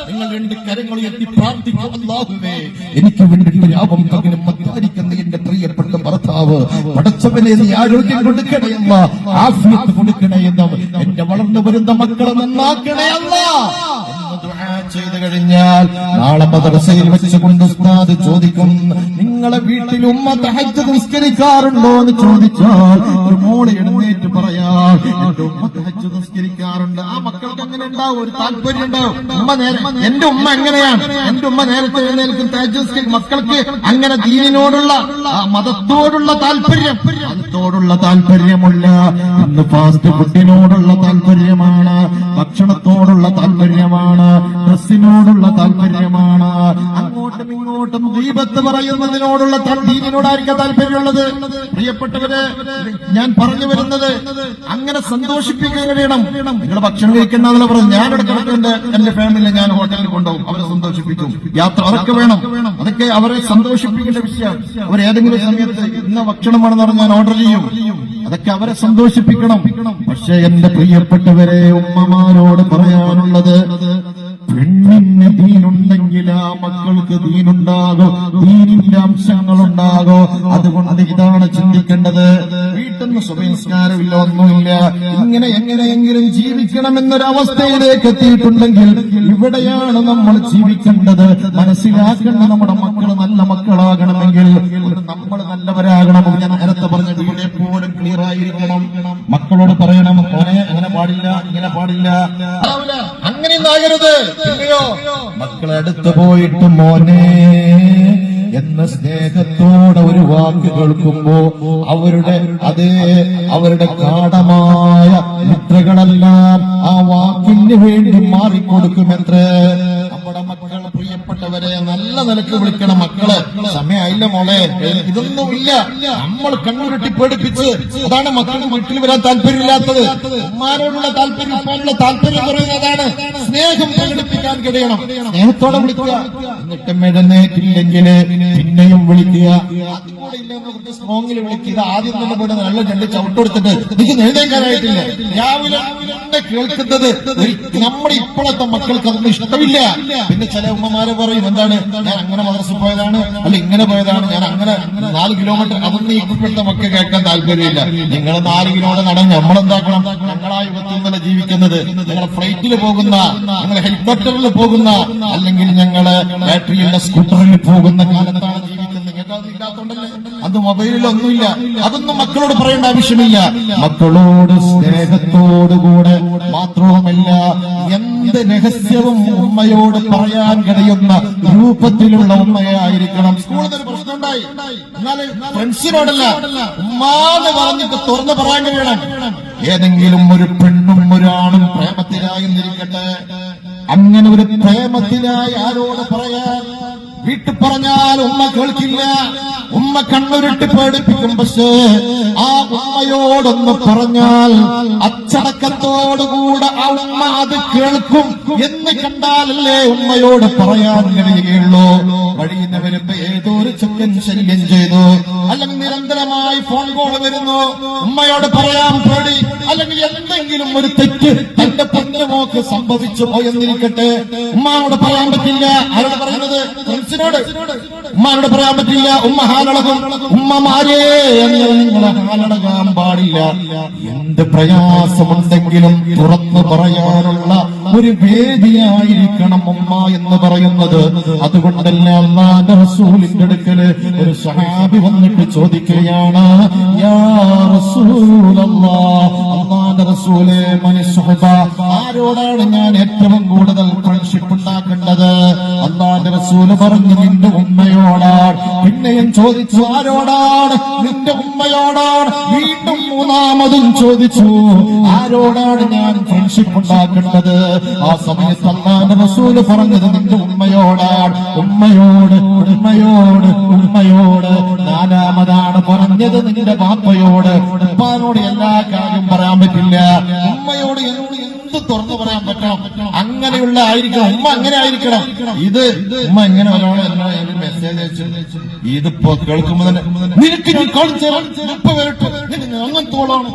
നിങ്ങൾ 2 കരങ്ങൾ ഉയർത്തി പ്രാർത്ഥിക്കും, അല്ലാഹുവേ എനിക്ക് വേണ്ടി ലാഭം പകരം മത്താരിക്കുന്ന എന്റെ പ്രിയപ്പെട്ട ഭർത്താവ് പടച്ചവനെ നീ ആരോഗ്യം കൊടുക്കണേ അല്ലാ, ആഫിയത്ത് കൊടുക്കണേ എന്നും എന്റെ വളർന്നു വരുന്ന മക്കളെ നന്നാക്കണേ അല്ലാ ചെയ്തു കഴിഞ്ഞാൽ നാളെ മദ്രസയിൽ വെച്ചുകൊണ്ട് ഉസ്താദ് ചോദിക്കും, നിങ്ങളെ വീട്ടിൽ ഉമ്മ തഹജ്ജുദ് നിസ്കരിക്കാറുണ്ടോ എന്ന് ചോദിച്ചാൽ ഒരു മോള് എഴുന്നേറ്റ് പറയാം എന്റെ ഉമ്മ തഹജ്ജുദ് നിസ്കരിക്കാറുണ്ട്. ആ മക്കൾക്ക് അങ്ങനെ ഉണ്ടാവും, ഒരു താല്പര്യം ഉണ്ടാവും. എന്റെ ഉമ്മ എങ്ങനെയാണ്, എന്റെ ഉമ്മ നേരത്തെ എഴുന്നേൽക്കും, തഹജ്ജുദ് നിസ്കരിക്കും. മക്കൾക്ക് അങ്ങനെ ദീനിനോടുള്ള മതത്തോടുള്ള താല്പര്യം, മതത്തോടുള്ള താല്പര്യമുള്ള ഇന്ന് ഫാസ്റ്റ് ഫുഡിനോടുള്ള താല്പര്യമാണ്, ഭക്ഷണത്തോടുള്ള താല്പര്യമാണ്, ഡ്രസ്സിനോടുള്ള താല്പര്യമാണ്, അങ്ങോട്ടും ഇങ്ങോട്ടും ഗീബത്ത് പറയുന്നതിനോടുള്ള ദീനിനോടായിരിക്കും താല്പര്യമുള്ളത്. പ്രിയപ്പെട്ടവരെ, ഞാൻ പറഞ്ഞു വരുന്നത് അങ്ങനെ സന്തോഷിപ്പിക്കാൻ കഴിയണം. നിങ്ങൾ ഭക്ഷണം കഴിക്കണ്ടെന്നുള്ള പറഞ്ഞു ഞാനിവിടെ കിടക്കുന്നുണ്ട്, എന്റെ ഫാമിലിയെ ഞാൻ ഹോട്ടലിൽ കൊണ്ടുപോകും, അവരെ സന്തോഷിപ്പിക്കും. യാത്ര അതൊക്കെ വേണം, അതൊക്കെ അതൊക്കെ അവരെ സന്തോഷിപ്പിക്കേണ്ട വിഷയം. അവർ ഏതെങ്കിലും സമയത്ത് ഇന്ന ഭക്ഷണമാണെന്ന് പറഞ്ഞാൽ ഞാൻ ഓർഡർ ചെയ്യും. അതൊക്കെ അവരെ സന്തോഷിപ്പിക്കണം. പക്ഷെ എന്റെ പ്രിയപ്പെട്ടവരെ, ഉമ്മമാരോട് പറയാനുള്ളത്, പെണ്ണിന് ദീനുണ്ടെങ്കിൽ ആ മക്കൾക്ക് ദീനുണ്ടാകോ, ദീനിന്റെ അംശങ്ങളുണ്ടാകോ. അതുകൊണ്ട് ഇതാണ് ചിന്തിക്കേണ്ടത്. വീട്ടിൽ നിന്ന് സുബഹിസ്കാരമില്ല, ഒന്നുമില്ല, ഇങ്ങനെ എങ്ങനെയെങ്കിലും ജീവിക്കണമെന്നൊരവസ്ഥയിലേക്ക് എത്തിയിട്ടുണ്ടെങ്കിൽ ഇവിടെയാണ് നമ്മൾ ജീവിക്കേണ്ടത്. മനസ്സിലാക്കേണ്ട, നമ്മുടെ മക്കൾ നല്ല മക്കളാകണമെങ്കിൽ നമ്മൾ നല്ലവരാകണം. ഞാൻ നേരത്തെ പറഞ്ഞ വീട് എപ്പോഴും ക്ലിയർ ആയിരിക്കണം. മക്കളോട് പറയണം, മോനെ അങ്ങനെ പാടില്ല, ഇങ്ങനെ പാടില്ല, അങ്ങനെ ആകരുത്. പിന്നെയോ മക്കളെ അടുത്ത് പോയിട്ട് മോനെ എന്ന സ്നേഹത്തോടെ ഒരു വാക്ക് കേൾക്കുമ്പോ അവരുടെ ഗാഢമായ മുദ്രകളെല്ലാം ആ വാക്കിന് വേണ്ടി മാറിക്കൊടുക്കുമെത്രേ. നമ്മുടെ മക്കൾ, പ്രിയപ്പെട്ടവരെ, നല്ല നിലക്ക് വിളിക്കണം. മക്കളെ സമയമായില്ല മോളെ, ഇതൊന്നുമില്ല. നമ്മൾ കണ്ണുരുട്ടി പേടിപ്പിച്ച്, അതാണ് മക്കൾക്ക് വീട്ടിൽ വരാൻ താല്പര്യമില്ലാത്തത്. ഉമ്മാരോടുള്ള താല്പര്യം പറയുന്നതാണ്. സ്നേഹം പ്രകടിപ്പിക്കാൻ കഴിയണം. സ്നേഹത്തോടെ വിളിക്കുക. എന്നിട്ട് എഴുന്നേറ്റില്ലെങ്കിൽ പിന്നെയും വിളിക്കുക. അതുകൂടെ ഇല്ല, സ്ട്രോങ്ങിൽ വിളിക്കുക. ആദ്യം തന്നെ പോയിട്ട് നല്ല രണ്ട് ചവിട്ടെടുത്തിട്ട് എനിക്ക് എഴുന്നേക്കാനായിട്ടില്ല. രാവിലെ കേൾക്കുന്നത് നമ്മുടെ ഇപ്പോഴത്തെ മക്കൾക്ക് അതൊന്നും ഇഷ്ടമില്ല. പിന്നെ ചില ഉമ്മമാരെ പറയും, എന്താണ് ഞാൻ അങ്ങനെ മദ്രസ പോയതാണ്, അല്ല ഇങ്ങനെ പോയതാണ്, ഞാൻ അങ്ങനെ 4 കിലോമീറ്റർ. അതൊന്നും ഇപ്പോഴത്തെ മക്കൾ കേൾക്കാൻ താല്പര്യമില്ല. നിങ്ങൾ 4 കിലോമീറ്റർ നടന്ന് നമ്മളെന്താക്കണം? ഞങ്ങളാ യുഗത്തിൽ നിന്നല്ല ജീവിക്കുന്നത്. ഞങ്ങൾ ഫ്ലൈറ്റിൽ പോകുന്ന, ഞങ്ങൾ ഹെലികോപ്റ്ററിൽ പോകുന്ന, അല്ലെങ്കിൽ ഞങ്ങള് ബാറ്ററിയുള്ള സ്കൂട്ടറിൽ പോകുന്ന കാലത്താണ് ജീവിക്കുന്നത്. അത് മൊബൈലിലൊന്നുമില്ല. അതൊന്നും മക്കളോട് പറയേണ്ട ആവശ്യമില്ല. മക്കളോട് സ്നേഹത്തോടുകൂടെ മാത്രവുമല്ല, എന്ത് രഹസ്യവും ഉമ്മയോട് പറയാൻ കഴിയുന്ന രൂപത്തിലുള്ള ഉമ്മയായിരിക്കണം. സ്കൂളിൽ ഒരു പ്രശ്നം ഉണ്ടായി, എന്നാല് ഫ്രണ്ട്സിനോടല്ല, ഉമ്മാന്ന് പറഞ്ഞിട്ട് തുറന്നു പറയാൻ കഴിയണം. ഏതെങ്കിലും ഒരു പെണ്ണും ഒരാണും പ്രേമത്തിലായിരിക്കട്ടെ, അങ്ങനെ ഒരു പ്രേമത്തിലായി ആരോട് പറയാൻ വീട്ടിൽ പറഞ്ഞാൽ ഉമ്മ കേൾക്കില്ല. ഉമ്മ കണ്ണുരുട്ടി പേടിപ്പിക്കും. പക്ഷേ ആ ഉമ്മയോടൊന്ന് പറഞ്ഞാൽ അച്ചടക്കത്തോടുകൂടെ ആ ഉമ്മ അത് കേൾക്കും എന്ന് കണ്ടാലല്ലേ ഉമ്മയോട് പറയാൻ കഴിയുകയുള്ളൂ. വഴിയിൽ വരുമ്പോ ഏതോ ഒരു ചെക്കൻ ശല്യം ചെയ്തു, അല്ലെങ്കിൽ നിരന്തരമായി ഫോൺ കോൾ വരുന്നു, ഉമ്മയോട് പറയാൻ പേടി, അല്ലെങ്കിൽ എന്തെങ്കിലും ഒരു തെറ്റ് തന്റെ പൊന്നുമോക്ക് സംഭവിച്ചു പോയെന്നിരിക്കട്ടെ, ഉമ്മാനോട് പറയാൻ പറ്റില്ല. ആരോട് പറയുന്നത്? ഫ്രണ്ട്സിനോട്. ഉമ്മാനോട് പറയാൻ പറ്റില്ല. ഉമ്മ ഹാലളകും. ഉമ്മമാരെ, നിങ്ങൾ ഹാലളകാൻ പാടില്ല. എന്ത് പ്രയാസമുണ്ടെങ്കിലും തുറന്നു പറയാനുള്ള ഒരു വേദിയായിരിക്കണം ഉമ്മ എന്ന് പറയുന്നത്. അതുകൊണ്ടല്ല അല്ലാഹുവിന്റെ റസൂലിന്റെ അടുക്കല് ഒരു സഹാബി വന്നിട്ട് ചോദിക്കുകയാണ്, യാ റസൂലല്ലാഹ്, അല്ലാഹുവിന്റെ റസൂലേ, മനി സുഹബ, ആരോടാണ് ഞാൻ ഏറ്റവും കൂടുതൽ ഫ്രണ്ട്ഷിപ്പ് ഉണ്ടാക്കേണ്ടത്? അല്ലാഹുവിന്റെ റസൂല് പറഞ്ഞു, നിന്റെ ഉമ്മയോടാണ്. പിന്നെയും ചോദിച്ചു, ആരോടാണ്? നിന്റെ ഉമ്മയോടാണ്. വീണ്ടും മൂന്നാമതും ചോദിച്ചു, ആരോടാണ് ഞാൻ ഫ്രണ്ട്ഷിപ്പ് ഉണ്ടാക്കേണ്ടത്? ആ സമയത്ത് അല്ലാഹുവിന്റെ റസൂല് പറഞ്ഞത് നിന്റെ ഉമ്മയോടാണ്. ഉമ്മയോട്, ഉമ്മയോട്, ഉമ്മയോട്. നാലാമതാണ് പറഞ്ഞത് നിന്റെ ബാപ്പയോട്. ഉപ്പാനോട് എല്ലാ കാര്യം പറയാൻ പറ്റില്ല. ഉമ്മയോട് എന്ത് തുറന്നു പറയാൻ പറ്റണം? അങ്ങനെയുള്ള ആയിരിക്കണം ഉമ്മ. അങ്ങനെ ആയിരിക്കണം. ഇത് ഉമ്മ എങ്ങനെ ഒരാളെ മെസ്സേജ് അയച്ചു, ഇതിപ്പോ കേൾക്കുമ്പോ തന്നെ നിനക്ക് ഞാൻ കാണിച്ചു അങ്ങനത്തോളാണ്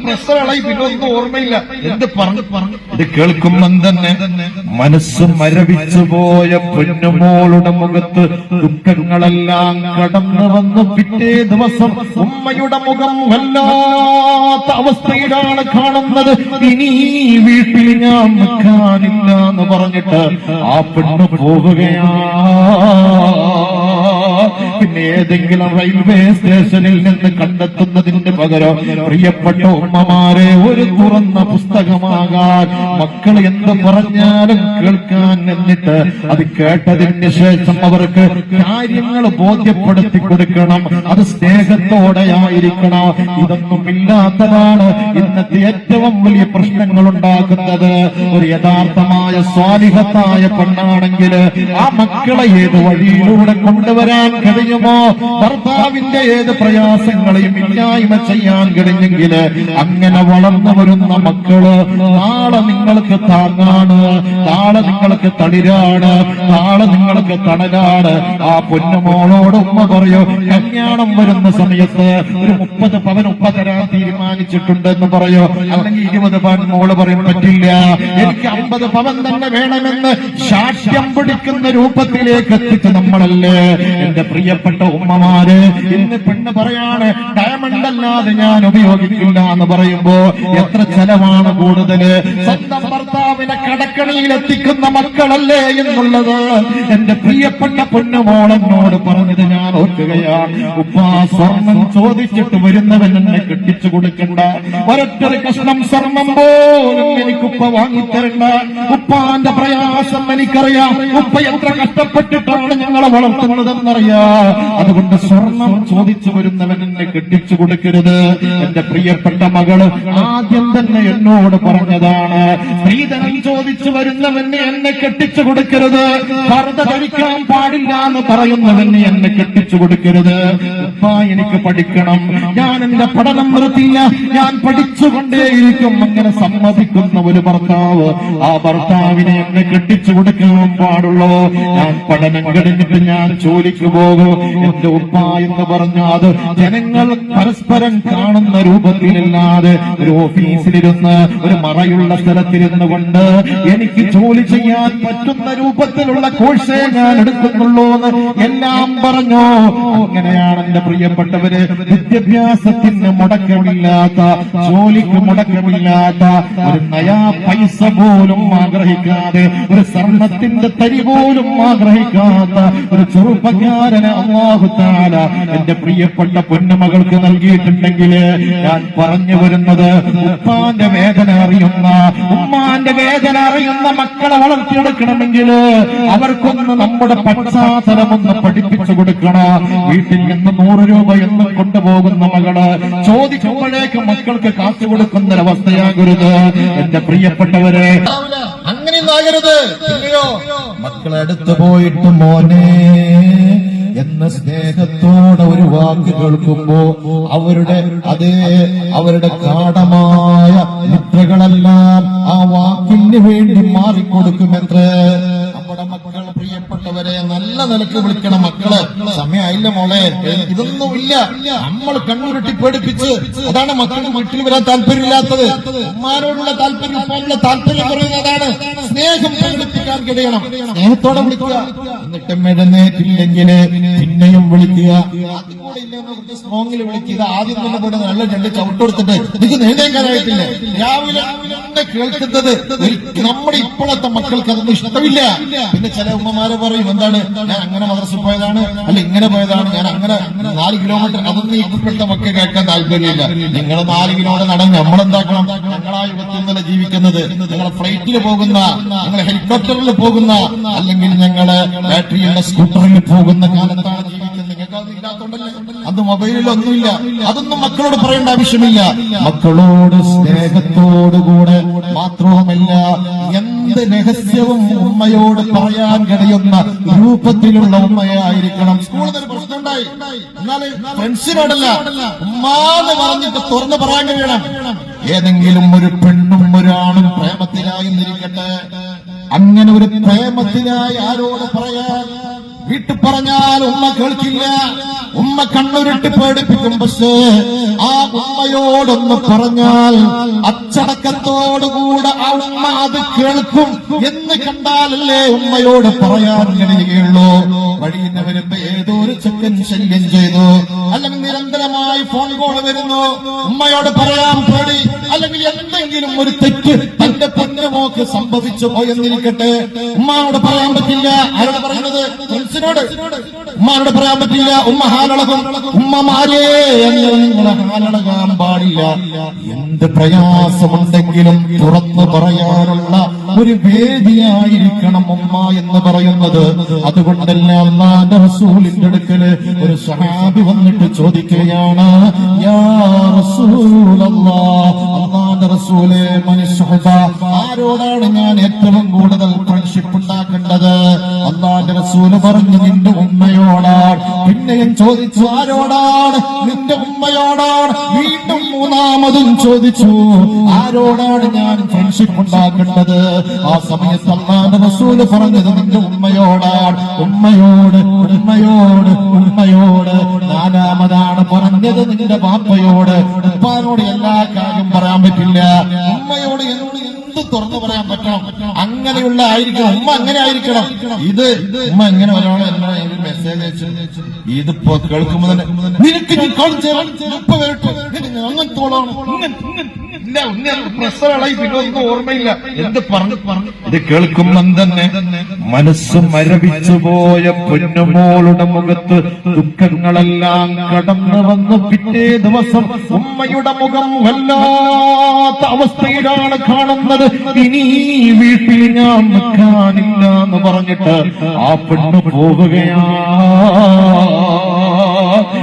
പ്രശ്നങ്ങളായി, പിന്നെ ഒന്നും ഓർമ്മയില്ല. എന്ത് പറഞ്ഞു ഇത് കേൾക്കുമ്പം തന്നെ മനസ്സ് മരവിച്ചു പോയ പൊന്നുമോളുടെ മുഖത്ത് ദുഃഖങ്ങളെല്ലാം കടന്നു വന്നു. പിറ്റേ ദിവസം ഉമ്മയുടെ മുഖം വല്ലാത്ത അവസ്ഥയിലാണ് കാണുന്നത്. ഇനി വീട്ടിൽ ഞാൻ നിൽക്കാനില്ല എന്ന് പറഞ്ഞിട്ട് ആ പെണ്ണ് പോവുകയാ. പിന്നെ ഏതെങ്കിലും റെയിൽവേ സ്റ്റേഷനിൽ നിന്ന് കണ്ടെത്തുന്നതിന് പകരം പ്രിയപ്പെട്ട ഉമ്മമാരെ ഒരു തുറന്ന പുസ്തകമാകാൻ മക്കൾ എന്ത് പറഞ്ഞാലും കേൾക്കാൻ എന്നിട്ട് അത് കേട്ടതിന് ശേഷം അവർക്ക് കാര്യങ്ങൾ ബോധ്യപ്പെടുത്തി കൊടുക്കണം. അത് സ്നേഹത്തോടെ ആയിരിക്കണം. ഇതൊന്നും ഇല്ലാത്തതാണ് ഇന്നത്തെ ഏറ്റവും വലിയ പ്രശ്നങ്ങൾ ഉണ്ടാക്കുന്നത്. ഒരു യഥാർത്ഥമായ സ്വാലിഹത്തായ പെണ്ണാണെങ്കിൽ ആ മക്കളെ ഏത് വഴിയിലൂടെ കൊണ്ടുവരാൻ കഴിയും കഴിയുമോ? ഭർത്താവിന്റെ ഏത് പ്രയാസങ്ങളെയും ഇല്ലായ്മ ചെയ്യാൻ കഴിഞ്ഞെങ്കിൽ അങ്ങനെ വളർന്നു വരുന്ന മക്കള് നാളെ നിങ്ങൾക്ക് താങ്ങാണ്, നാളെ നിങ്ങൾക്ക് തളിരാണ്, നാളെ നിങ്ങൾക്ക് തണലാണ്. ആ പൊന്നുമോളോട് ഉമ്മ പറയോ, കല്യാണം വരുന്ന സമയത്ത് ഒരു 30 പവൻ ഉപ്പ തരാൻ തീരുമാനിച്ചിട്ടുണ്ടെന്ന് പറയോ, അല്ലെങ്കിൽ 20 പവൻ മോള് പറയും പറ്റില്ല, എനിക്ക് 50 പവൻ തന്നെ വേണമെന്ന് ശാഠ്യം പിടിക്കുന്ന രൂപത്തിലേക്ക് എത്തിച്ച് നമ്മളല്ലേ എന്റെ പ്രിയപ്പെട്ട ഉമ്മമാര്. ഇന്ന് പെണ്ണ് പറയാണ് ഡയമണ്ട് അല്ലാതെ ഞാൻ ഉപയോഗിക്കില്ല എന്ന് പറയുമ്പോ എത്ര ചെലവാണ് കൂടുതല്? സ്വന്തം ഭർത്താവിനെ കടക്കണിയിൽ എത്തിക്കുന്ന മക്കളല്ലേ എന്നുള്ളത് എന്റെ പ്രിയപ്പെട്ട പൊന്നുമോളെന്നോട് പറഞ്ഞത് ഞാൻ ഓർക്കുകയാണ്. ഉപ്പാ സ്വർണം ചോദിച്ചിട്ട് വരുന്നവൻ എന്നെ കെട്ടിച്ചു കൊടുക്കണ്ട, ഒരൊറ്റൊരു കഷ്ണം സ്വർണം പോലും എനിക്കുപ്പ വാങ്ങിത്തരണ്ട. ഉപ്പാന്റെ പ്രയാസം എനിക്കറിയാം, ഉപ്പ എത്ര കഷ്ടപ്പെട്ടിട്ടാണ് ഞങ്ങളെ വളർത്തുന്നതെന്നറിയാ. അതുകൊണ്ട് സ്വർണം ചോദിച്ചു വരുന്നവൻ എന്നെ കെട്ടിച്ചു കൊടുക്കരുത്. എന്റെ പ്രിയപ്പെട്ട മകള് ആദ്യം തന്നെ എന്നോട് പറഞ്ഞതാണ്, സ്ത്രീധനം ചോദിച്ചു വരുന്നവന് എന്നെ കെട്ടിച്ചു കൊടുക്കരുത്, പർദ്ദ ധരിക്കാൻ പാടില്ല എന്ന് പറയുന്നവന് എന്നെ കെട്ടിച്ചു കൊടുക്കരുത്. ഉപ്പ എനിക്ക് പഠിക്കണം, ഞാൻ എന്റെ പഠനം നിർത്തില്ല, ഞാൻ പഠിച്ചുകൊണ്ടേയിരിക്കും. അങ്ങനെ സമ്മതിക്കുന്ന ഒരു ഭർത്താവ്, ആ ഭർത്താവിനെ എന്നെ കെട്ടിച്ചു കൊടുക്കാൻ പാടുള്ളൂ. ഞാൻ പഠനം കഴിഞ്ഞിട്ട് ഞാൻ ജോലിക്ക് പോകും. എന്റെ ഉപ്പ എന്ന് പറഞ്ഞാൽ അത് ജനങ്ങൾ പരസ്പരം കാണുന്ന രൂപത്തിലല്ലാതെ ഒരു ഓഫീസിലിരുന്ന് ഒരു മറയുള്ള സ്ഥലത്തിരുന്നു കൊണ്ട് എനിക്ക് ജോലി ചെയ്യാൻ പറ്റുന്ന രൂപത്തിലുള്ള കോഴ്സേ ഞാൻ എടുക്കുന്നുള്ളൂ എന്ന് എല്ലാം പറഞ്ഞു. അങ്ങനെയാണ് എന്റെ പ്രിയപ്പെട്ടവര്, വിദ്യാഭ്യാസത്തിന് മുടക്കമില്ലാത്ത, ജോലിക്ക് മുടക്കമില്ലാത്ത, ഒരു നയാ പൈസ പോലും ആഗ്രഹിക്കാതെ, ഒരു സ്വർണത്തിന്റെ തരി പോലും ആഗ്രഹിക്കാത്ത ഒരു ചെറുപ്പക്കാരന് അല്ലാഹു തആല എന്റെ പ്രിയപ്പെട്ട പൊന്നുമകൾക്ക് നൽകിയിട്ടുണ്ടെങ്കിൽ ഞാൻ പറഞ്ഞു വരുന്നത്, ഉപ്പാന്റെ വേദന അറിയുന്ന, ഉമ്മാന്റെ വേദന അറിയുന്ന മക്കളെ വളർത്തിയെടുക്കണമെങ്കിൽ അവർക്കൊന്ന് നമ്മുടെ പശ്ചാത്തലമൊന്ന് പഠിപ്പിച്ചു കൊടുക്കണം. വീട്ടിൽ നിന്ന് 100 രൂപ എന്നും കൊണ്ടുപോകുന്ന മകള് ചോദിക്കുമ്പോഴേക്ക് മക്കൾക്ക് കാശ് കൊടുക്കുന്ന ഒരവസ്ഥയാകരുത് എന്റെ പ്രിയപ്പെട്ടവരെ. അങ്ങനെയൊന്നും ആകരുത്. മക്കളെടുത്ത് പോയിട്ട് മോനെ എന്ന സ്നേഹത്തോടെ ഒരു വാക്ക് കേൾക്കുമ്പോ അവരുടെ ഗാഢമായ മുദ്രകളെല്ലാം ആ വാക്കിന് വേണ്ടി മാറിക്കൊടുക്കുമെന്ന് നമ്മുടെ മക്കൾ പ്രിയപ്പെട്ടവരെ നല്ല നിലക്ക് വിളിക്കണം. മക്കള് സമയമായില്ല മോളെ, ഇതൊന്നുമില്ല. നമ്മൾ കണ്ണുരുട്ടി പേടിപ്പിച്ച്, അതാണ് മക്കളുടെ വീട്ടിൽ വരാൻ താല്പര്യമില്ലാത്തത്. ഉമ്മാരോടുള്ള താല്പര്യം, ഉപ്പാനുള്ള താല്പര്യം പറയുന്നതാണ്. സ്നേഹം പ്രകടിപ്പിക്കാൻ കഴിയണം, സ്നേഹത്തോടെ വിളിക്കുക. എന്നിട്ടും എഴുന്നേറ്റില്ലെങ്കിൽ പിന്നെയും വിളിക്കുക. അതും കൂടെ ഇല്ലെന്ന് കുറച്ച് സ്ട്രോങ്ങിൽ വിളിക്കുക. ആദ്യം തന്നെ പോയിട്ട് നല്ല 2 ചവിട്ടെടുത്തിട്ട് എനിക്ക് എഴുന്നേക്കാനായിട്ടില്ല, രാവിലെ കേൾക്കുന്നത് നമ്മുടെ ഇപ്പോഴത്തെ മക്കൾക്ക് അതൊന്നും ഇഷ്ടമില്ല. പിന്നെ ചില ഉമ്മമാരെ പറയും, എന്താണ് ഞാൻ അങ്ങനെ മദ്രസയിൽ പോയതാണ്, അല്ല ഇങ്ങനെ പോയതാണ്, ഞാൻ അങ്ങനെ 4 കിലോമീറ്റർ, അതൊന്നും ഇപ്പോഴത്തെ മക്കൾ കേൾക്കാൻ താല്പര്യമില്ല. നിങ്ങൾ 4 കിലോമീറ്റർ നടന്ന് നമ്മളെന്താക്കണം? ഞങ്ങളാ യുഗത്തിൽ നിന്നല്ല ജീവിക്കുന്നത്. നിങ്ങൾ ഫ്ലൈറ്റിൽ പോകുന്ന, നിങ്ങൾ ഹെലികോപ്റ്ററിൽ പോകുന്ന, അല്ലെങ്കിൽ ഞങ്ങള് ബാറ്ററിയുള്ള സ്കൂട്ടറിൽ പോകുന്ന കാലത്താണ് ജീവിക്കുന്നത്. നിങ്ങൾക്ക് അത് ഇല്ലാത്തോണ്ടല്ലേ, അത് മൊബൈലിലൊന്നുമില്ല. അതൊന്നും മക്കളോട് പറയേണ്ട ആവശ്യമില്ല. മക്കളോട് സ്നേഹത്തോടുകൂടെ മാത്രവുമല്ല, എന്ത് രഹസ്യവും ഉമ്മയോട് പറയാൻ കഴിയുന്ന രൂപത്തിലുള്ള ഉമ്മയായിരിക്കണം. സ്കൂളിൽ ഒരു പ്രശ്നം ഉണ്ടായി, എന്നാൽ ഫ്രണ്ട്സിനോടല്ല, ഉമ്മാന്ന് പറഞ്ഞിട്ട് തുറന്ന് പറയാൻ കഴിയണം. ഏതെങ്കിലും ഒരു പെണ്ണും ഒരാണും പ്രേമത്തിലായി നിൽക്കട്ടെ, അങ്ങനെ ഒരു പ്രേമത്തിനായി ആരോട് പറയാൻ വീട്ടിൽ പറഞ്ഞാൽ ഉമ്മ കേൾക്കില്ല, ഉമ്മ കണ്ണുരുട്ടി പേടിപ്പിക്കും. പക്ഷേ ആ ഉമ്മയോടൊന്ന് പറഞ്ഞാൽ അച്ചടക്കത്തോടുകൂടെ ആ ഉമ്മ അത് കേൾക്കും എന്ന് കണ്ടാലല്ലേ ഉമ്മയോട് പറയാൻ കഴിയുകയുള്ളൂ. വഴിയിൽ വരുമ്പോ ഏതോ ഒരു ചെക്കൻ ശല്യം ചെയ്തു, അല്ലെങ്കിൽ നിരന്തരമായി ഫോൺ കോൾ വരുന്നു, ഉമ്മയോട് പറയാൻ പേടി, അല്ലെങ്കിൽ എന്തെങ്കിലും ഒരു തെറ്റ് തന്റെ പൊന്നുമോക്ക് സംഭവിച്ചു പോയെന്നിരിക്കട്ടെ, ഉമ്മയോട് പറയാൻ പറ്റില്ല. ആരോട് പറയുന്നത്? ഫ്രണ്ട്സിനോട്. ഉമ്മാനോട് പറയാൻ പറ്റില്ല, ഉമ്മ ഹാലളകും. ഉമ്മമാരെ നിങ്ങളെ ഹാലളകാൻ പാടില്ല. എന്ത് പ്രയാസമുണ്ടെങ്കിലും തുറന്നു പറയാനുള്ള ഒരു വേദിയായിരിക്കണം ഉമ്മ എന്ന് പറയുന്നത്. അതുകൊണ്ടല്ല അല്ലാഹുവിന്റെ റസൂലിന്റെ അടുക്കല് ഒരു സഹാബി വന്നിട്ട് ചോദിക്കുകയാണ്, യാ റസൂലല്ലാഹ്, അല്ലാഹുവിന്റെ റസൂലേ, മനുഷ്യഹബ, ആരോടാണ് ഞാൻ ഏറ്റവും കൂടുതൽ ഫ്രണ്ട്ഷിപ്പ് ഉണ്ടാക്കേണ്ടത്? അല്ലാഹുവിന്റെ റസൂല് പറഞ്ഞു, നിന്റെ ഉമ്മയോടാണ്. പിന്നെ ചോദിച്ചു, ആരോടാണ്? നിന്റെ ഉമ്മയോടാണ്. വീണ്ടും മൂന്നാമതും ചോദിച്ചു, ആരോടാണ് ഞാൻ ഫ്രണ്ട്ഷിപ്പ് ഉണ്ടാക്കേണ്ടത്? ആ സമയത്ത് അല്ലാഹുവിന്റെ റസൂല് പറഞ്ഞത് നിന്റെ ഉമ്മയോടാണ്. ഉമ്മയോട് ഉമ്മയോട് ഉമ്മയോട്. നാലാമതാണ് പറഞ്ഞത് നിന്റെ ബാപ്പയോട്. ഉപ്പാനോട് എല്ലാ കാര്യം പറയാൻ പറ്റില്ല, ഉമ്മയോട് എന്ത് തുറന്നു പറയാൻ പറ്റണം. അങ്ങനെയുള്ള ആയിരിക്കണം ഉമ്മ, അങ്ങനെ ആയിരിക്കണം. ഇത് ഉമ്മ എങ്ങനെ ഒരാളെ എന്നോട് മെസ്സേജ് അയച്ചു, ഇതിപ്പോ കേൾക്കുമ്പോ തന്നെ നിനക്ക് ഞാൻ കാണിച്ചു ഉപ്പ വരട്ടെ, അങ്ങനത്തോളാണ് പ്രശ്നങ്ങളായി പിന്നെ ഒന്നും ഓർമ്മയില്ല എന്ത് പറഞ്ഞു. ഇത് കേൾക്കുമ്പം തന്നെ മനസ്സ് മരവിച്ചു പോയ പൊന്നുമോളുടെ മുഖത്ത് ദുഃഖങ്ങളെല്ലാം കടന്നു വന്നു. പിറ്റേ ദിവസം ഉമ്മയുടെ മുഖം വല്ലാത്ത അവസ്ഥയിലാണ് കാണുന്നത്. ഇനി വീട്ടിൽ ഞാൻ നിൽക്കാനില്ല എന്ന് പറഞ്ഞിട്ട് ആ പെണ്ണ് പോവുകയാ.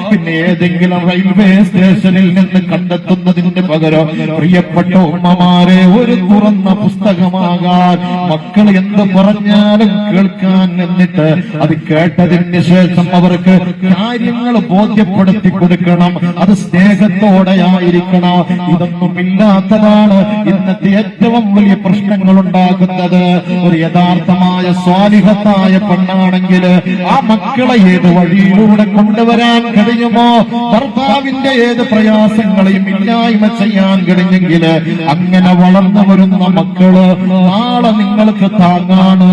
പിന്നെ ഏതെങ്കിലും റെയിൽവേ സ്റ്റേഷനിൽ നിന്ന് കണ്ടെത്തുന്നതിന്റെ പകരം പ്രിയപ്പെട്ട ഉമ്മമാരെ ഒരു തുറന്ന പുസ്തകമാകാൻ മക്കൾ എന്ത് പറഞ്ഞാലും കേൾക്കാൻ എന്നിട്ട് അത് കേട്ടതിന് ശേഷം അവർക്ക് കാര്യങ്ങൾ ബോധ്യപ്പെടുത്തി കൊടുക്കണം. അത് സ്നേഹത്തോടെയായിരിക്കണം. ഇതൊന്നും ഇല്ലാത്തതാണ് ഇന്നത്തെ ഏറ്റവും വലിയ പ്രശ്നങ്ങൾ ഉണ്ടാക്കുന്നത്. ഒരു യഥാർത്ഥമായ സ്വാലിഹത്തായ പെണ്ണാണെങ്കിൽ ആ മക്കളെ ഏത് വഴിയിലൂടെ കൊണ്ടുവരാൻ കഴിയുമോ? ഭർത്താവിന്റെ ഏത് പ്രയാസങ്ങളെയും ഇല്ലായ്മ ചെയ്യാൻ കഴിഞ്ഞെങ്കിൽ അങ്ങനെ വളർന്നു വരുന്ന മക്കള് നാളെ നിങ്ങൾക്ക് താങ്ങാണ്,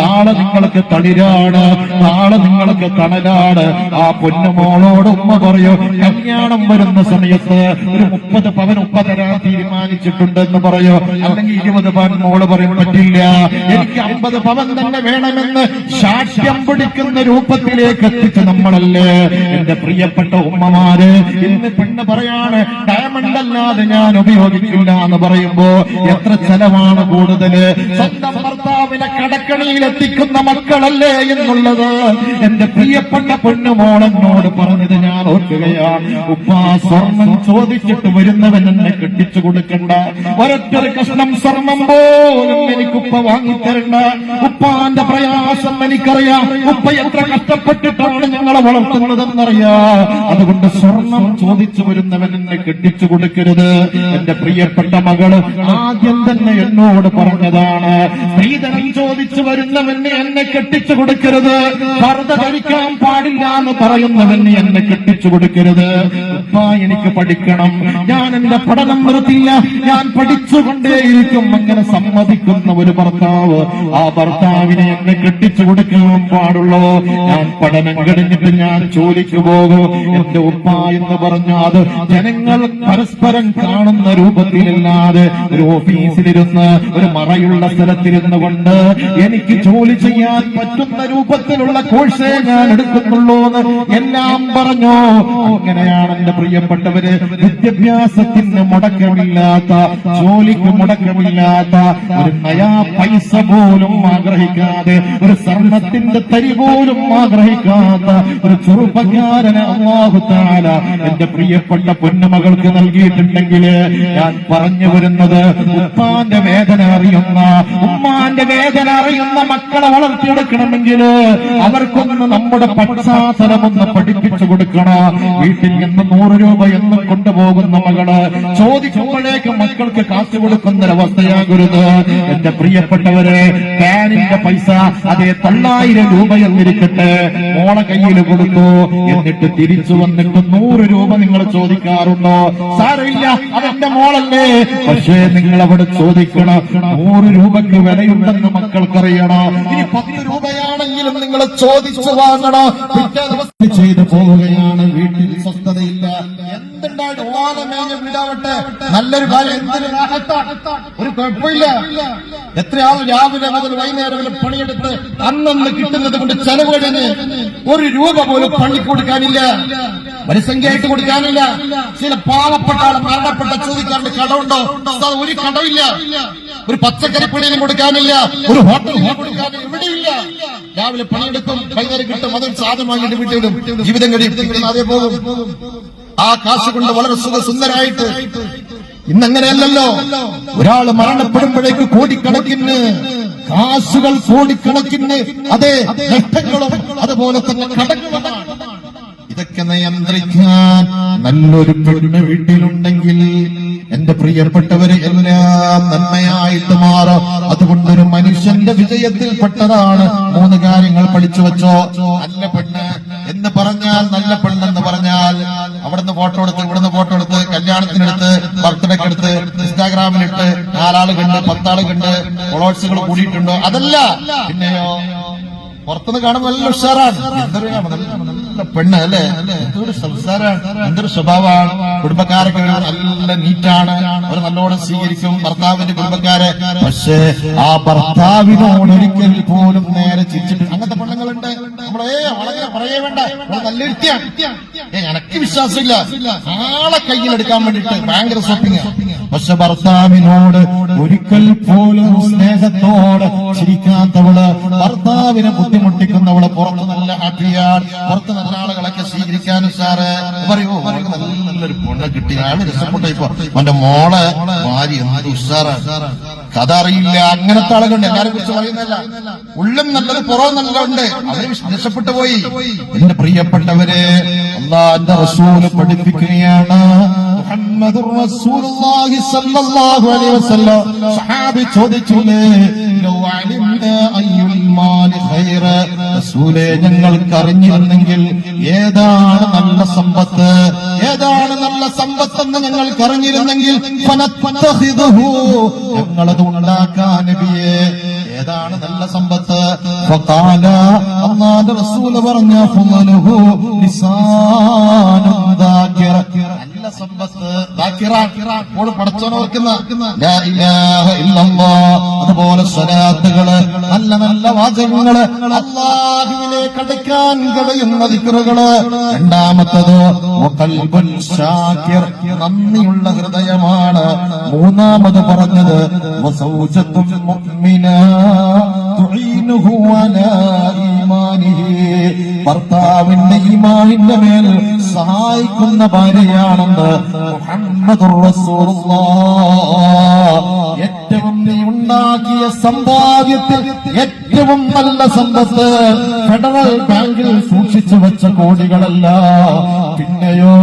നാളെ നിങ്ങൾക്ക് തളിരാണ്, നാളെ നിങ്ങൾക്ക് തണലാണ്. ആ പൊന്നുമോളോട് ഉമ്മ പറയൂ, കല്യാണം വരുന്ന സമയത്ത് ഒരു 30 പവൻ ഉപ്പ തരാൻ തീരുമാനിച്ചിട്ടുണ്ടെന്ന് പറയോ, അല്ലെങ്കിൽ 20 പവൻ മോള് പറയും പറ്റില്ല, എനിക്ക് 50 പവൻ തന്നെ വേണമെന്ന് ശാഠ്യം പിടിക്കുന്ന രൂപത്തിലേക്ക് എത്തിച്ച് നമ്മളല്ലേ എന്റെ പ്രിയപ്പെട്ട ഉമ്മമാര്. ഇന്ന് പെണ്ണ് പറയാണ് ഡയമണ്ട് അല്ലാതെ ഞാൻ ഉപയോഗിക്കില്ല എന്ന് പറയുമ്പോ എത്ര ചെലവാണ് കൂടുതല്? സ്വന്തം ഭർത്താവിനെ കടക്കണിയിൽ എത്തിക്കുന്ന മക്കളല്ലേ എന്നുള്ളത് എന്റെ പ്രിയപ്പെട്ട പൊന്നുമോളെന്നോട് പറഞ്ഞത് ഞാൻ ഓർക്കുകയാണ്. ഉപ്പാ സ്വർണം ചോദിച്ചിട്ട് വരുന്നവൻ എന്നെ കെട്ടിച്ചു കൊടുക്കണ്ട, ഒരൊറ്റൊരു കഷ്ണം സ്വർണം പോലും എനിക്കുപ്പ വാങ്ങിത്തരണ്ട. ഉപ്പാന്റെ പ്രയാസം എനിക്കറിയാം, ഉപ്പ എത്ര കഷ്ടപ്പെട്ടിട്ടാണ് ഞങ്ങളെ വളർത്തുന്നതെന്നറിയാ. അതുകൊണ്ട് സ്വർണം ചോദിച്ചു വരുന്നവൻ എന്നെ കെട്ടിച്ചു കൊടുക്കരുത്. എന്റെ പ്രിയപ്പെട്ട മകള് ആദ്യം തന്നെ എന്നോട് പറഞ്ഞതാണ്, സ്ത്രീധനം ചോദിച്ചു വരുന്നവന് എന്നെ കെട്ടിച്ചു കൊടുക്കരുത്, പർദ്ദ ധരിക്കാൻ പാടില്ല എന്ന് പറയുന്നവന് എന്നെ കെട്ടിച്ചു കൊടുക്കരുത്. ഉപ്പ എനിക്ക് പഠിക്കണം, ഞാൻ എന്റെ പഠനം നിർത്തില്ല, ഞാൻ പഠിച്ചുകൊണ്ടേയിരിക്കും. അങ്ങനെ സമ്മതിക്കുന്ന ഒരു ഭർത്താവ്, ആ ഭർത്താവിനെ എന്നെ കെട്ടിച്ചു കൊടുക്കാൻ പാടുള്ളൂ. ഞാൻ പഠനം കഴിഞ്ഞിട്ട് ഞാൻ ജോലിക്ക് പോകും. എന്റെ ഉപ്പ എന്ന് പറഞ്ഞാൽ അത് ജനങ്ങൾ പരസ്പരം കാണുന്ന രൂപത്തിലല്ലാതെ ഒരു ഓഫീസിലിരുന്ന് ഒരു മറയുള്ള സ്ഥലത്തിരുന്ന് കൊണ്ട് എനിക്ക് ജോലി ചെയ്യാൻ പറ്റുന്ന രൂപത്തിലുള്ള കോഴ്സേ ഞാൻ എടുക്കുന്നുള്ളൂ എന്ന് എല്ലാം പറഞ്ഞു. അങ്ങനെയാണ് എന്റെ പ്രിയപ്പെട്ടവര് വിദ്യാഭ്യാസത്തിന് മുടക്കമില്ലാത്ത, ജോലിക്ക് മുടക്കമില്ലാത്ത, ഒരു നയാ പൈസ പോലും ആഗ്രഹിക്കാതെ, ഒരു സ്വർണത്തിന്റെ തരി പോലും ആഗ്രഹിക്കാത്ത ഒരു ചെറുപ്പക്കാരന് അല്ലാഹു തആല എന്റെ പ്രിയപ്പെട്ട പൊന്നുമകൾക്ക് നൽകിയിട്ടുണ്ടെങ്കിൽ ഞാൻ പറഞ്ഞു വരുന്നത്, ഉപ്പാന്റെ വേദന അറിയുന്ന, ഉമ്മാന്റെ വേദന അറിയുന്ന മക്കളെ വളർത്തിയെടുക്കണമെങ്കിൽ അവർക്കൊന്ന് നമ്മുടെ പശ്ചാത്തലമൊന്ന് പഠിപ്പിച്ചു കൊടുക്കണം. വീട്ടിൽ നിന്ന് 100 രൂപ എന്നും കൊണ്ടുപോകുന്ന മകള് ചോദിക്കുമ്പോഴേക്ക് മക്കൾക്ക് കാശ് കൊടുക്കുന്നൊരവസ്ഥയാകരുത്. എന്റെ പ്രിയപ്പെട്ടവരെ, ഫാനിന്റെ പൈസ അതേ 900 രൂപ എന്നിരിക്കട്ടെ, മോളെ കയ്യിൽ കൊടുത്തു, എന്നിട്ട് തിരിച്ചു വന്നിട്ട് 100 രൂപ നിങ്ങൾ ചോദിക്കാറുണ്ടോ? സാരമില്ല, അതെന്റെ മോളല്ലേ. പക്ഷേ നിങ്ങൾ അവിടെ ചോദിക്കണം, 100 രൂപയ്ക്ക് വിലയുണ്ടെന്ന് മക്കൾക്കറിയണം. ഇനി 10 രൂപയാണെങ്കിലും നിങ്ങൾ ചോദിച്ചു വാങ്ങണം. പിറ്റേ ദിവസം ചെയ്തു പോവുകയാണ്. വീട്ടിൽ സ്വസ്ഥതയില്ല. എന്തുണ്ടായിട്ട് ഓലമേഞ്ഞ വീടാവട്ടെ, നല്ലൊരു കാര്യം, എന്തിനു ഒരു കുഴപ്പമില്ല. എത്രയാൾ രാവിലെ മുതൽ വൈകുന്നേരം വരെ പണിയെടുത്ത് അന്നന്ന് കിട്ടുന്നത് കൊണ്ട് ചെലവ് കഴിഞ്ഞ് 1 രൂപ പോലും പള്ളിക്ക് കൊടുക്കാനില്ല, വരിസംഖ്യയായിട്ട് കൊടുക്കാനില്ല. ചില പാവപ്പെട്ട ആൾ മരണപ്പെട്ട ചോദിക്കാണ്ട് കടമുണ്ടോ? ഒരു കടമില്ല. ഒരു പച്ചക്കറിപ്പണിയിലും കൊടുക്കാനില്ല, ഒരു ഹോട്ടൽ കൊടുക്കാനില്ല, എവിടെയില്ല. രാവിലെ പണിയെടുക്കും, വൈകുന്നേരം കിട്ടും, അതും സാധനം വാങ്ങിയിട്ട് വീട്ടിലും ജീവിതം കഴിയും. അതേ പോകും. ആ കാശ് കൊണ്ട് വളരെ സുഖസുന്ദരായിട്ട്. ഇന്നങ്ങനെയല്ലല്ലോ. ഒരാൾ മരണപ്പെടുമ്പോഴേക്ക് കോടിക്കണക്കിന് കാശുകൾ, കോടിക്കണക്കിന് അതേ നഷ്ടങ്ങളും അതുപോലെ തന്നെ കടങ്ങളുമാണ്. ഇതൊക്കെ ഇങ്ങനെയൊക്കെ നിയന്ത്രിക്കാൻ നല്ലൊരു പെണ്ണ് വീട്ടിലുണ്ടെങ്കിൽ എന്റെ പ്രിയപ്പെട്ടവരെ എല്ലാം നന്മയായിട്ട് മാറും. അതുകൊണ്ടൊരു മനുഷ്യന്റെ വിജയത്തിൽപ്പെട്ടതാണ് 3 കാര്യങ്ങൾ പഠിച്ചു വെച്ചോ. നല്ല പെണ്ണ് എന്ന് പറഞ്ഞാൽ, നല്ല പെണ്ണെന്ന് പറഞ്ഞാൽ അവിടുന്ന് ഫോട്ടോ എടുത്ത്, ഇവിടുന്ന് ഫോട്ടോ എടുത്ത്, കല്യാണത്തിനെടുത്ത്, ബർത്ത്ഡേക്ക് എടുത്ത്, ഇൻസ്റ്റാഗ്രാമിലിട്ട് 4 ആള് കണ്ട്, 10 ആള് കണ്ട്, ഫോളോവേഴ്സുകൾ കൂടിയിട്ടുണ്ടോ? അതല്ല. പിന്നെയോ പുറത്തുനിന്ന് കാണുമ്പോൾ നല്ല ഉഷാറാണ്, എന്തൊരു നല്ല പെണ്ണ് അല്ലെ, എന്തൊരു സംസാരമാണ്, എന്തൊരു സ്വഭാവമാണ്. കുടുംബക്കാരൊക്കെ നല്ല നീറ്റാണ്, അവർ നല്ലോണം സ്വീകരിക്കും ഭർത്താവിന്റെ കുടുംബക്കാരെ. പക്ഷേ ആ ഭർത്താവിനോട് ഒരിക്കൽ പോലും നേരെ ചിരിച്ചിട്ട്, അങ്ങനത്തെ പെണ്ണുങ്ങളുണ്ട്. നമ്മളെ വളരെ പറയേ വേണ്ട, നല്ല വ്യക്തിയാണ്, എനക്ക് വിശ്വാസമില്ല, ആളെ കയ്യിലെടുക്കാൻ വേണ്ടിട്ട് ഭയങ്കര ഷോപ്പിംഗ്. പക്ഷെ ഭർത്താവിനോട് ഒരിക്കൽ പോലും സ്നേഹത്തോടെ ചിരിക്കാത്തവള്, ഭർത്താവിനെ ബുദ്ധിമുട്ടിക്കുന്നവള് പുറത്ത് നല്ല ഹാപ്പിയാണ്, പുറത്ത് നല്ല ആളുകളൊക്കെ സ്വീകരിക്കാനും സാറ് പറയൂ, നല്ലൊരു പൊണ്ണ കിട്ടിയ ആള് രക്ഷപ്പെട്ട. ഇപ്പൊ അവന്റെ മോളെ ഭാര്യ എന്ത് ഉഷാറാണ്, കഥ അറിയില്ല, അങ്ങനത്തെ ആളുകളുണ്ട്. എല്ലാരെ കുറിച്ച് പറയുന്നില്ല, ഉള്ളും നല്ലത് പുറവും നല്ലതുണ്ട്, അവര് രക്ഷപ്പെട്ടു പോയി. എന്റെ പ്രിയപ്പെട്ടവരെ, അല്ലാഹുവിന്റെ റസൂല് പഠിപ്പിക്കുകയാണ്, മുഹമ്മദുർ റസൂലുള്ളാഹി സ്വല്ലല്ലാഹു അലൈഹി വസല്ലം സഹാബി ചോദിച്ചില്ലേ, ലൗ അലിംനാ അയ്യുൽ മാലി ഖൈറ, റസൂലേ ഞങ്ങൾക്ക് അറിഞ്ഞിരുന്നെങ്കിൽ ഏതാണ് നല്ല സമ്പത്ത്, ഏതാണ് നല്ല സമ്പത്തെന്ന് ഞങ്ങൾക്ക് അറിഞ്ഞിരുന്നെങ്കിൽ ഫനത്തഖിദുഹു, ഞങ്ങളത് ഉണ്ടാക്കാൻ നബിയേ, ഏതാണ് നല്ല സമ്പത്ത്? ഫഖാല, അല്ലാഹുവിന്റെ റസൂൽ പറഞ്ഞ, ഫളലുഹു ലിസാനുൻ ദാകിറ, നല്ല സമ്പത്ത് ദാകിറ, പടച്ചോനെ ഓർക്കുന്ന ലാ ഇലാഹ ഇല്ലല്ലാഹ്, അതുപോലെ സ്വലാത്തുകള്, നല്ല നല്ല വാചകങ്ങള്, അല്ലാഹുവിലേക്ക് അടുക്കാൻ കഴിയുന്ന ദിക്റുകള്. രണ്ടാമത്തത് ഖൽബുൻ ശാകിർ, നന്ദിയുള്ള ഹൃദയമാണ്. മൂന്നാമത് പറഞ്ഞത് വസൗജത്തുൻ മുഅ്മിന തുഈനുഹു അലാ ഈമാനിഹി, ഭർത്താവിന്റെ ഈമാനിന്റെ മേൽ സഹായിക്കുന്ന ഭാര്യയാണെന്ന് മുഹമ്മദുർ റസൂലുള്ളാഹ്. ഏറ്റവും നീ ഉണ്ടാക്കിയ സമ്പാദ്യത്തിൽ ഏറ്റവും നല്ല സമ്പത്ത് ഫെഡറൽ ബാങ്കിൽ സൂക്ഷിച്ചു വെച്ച കോടികളല്ല, പിന്നെയോ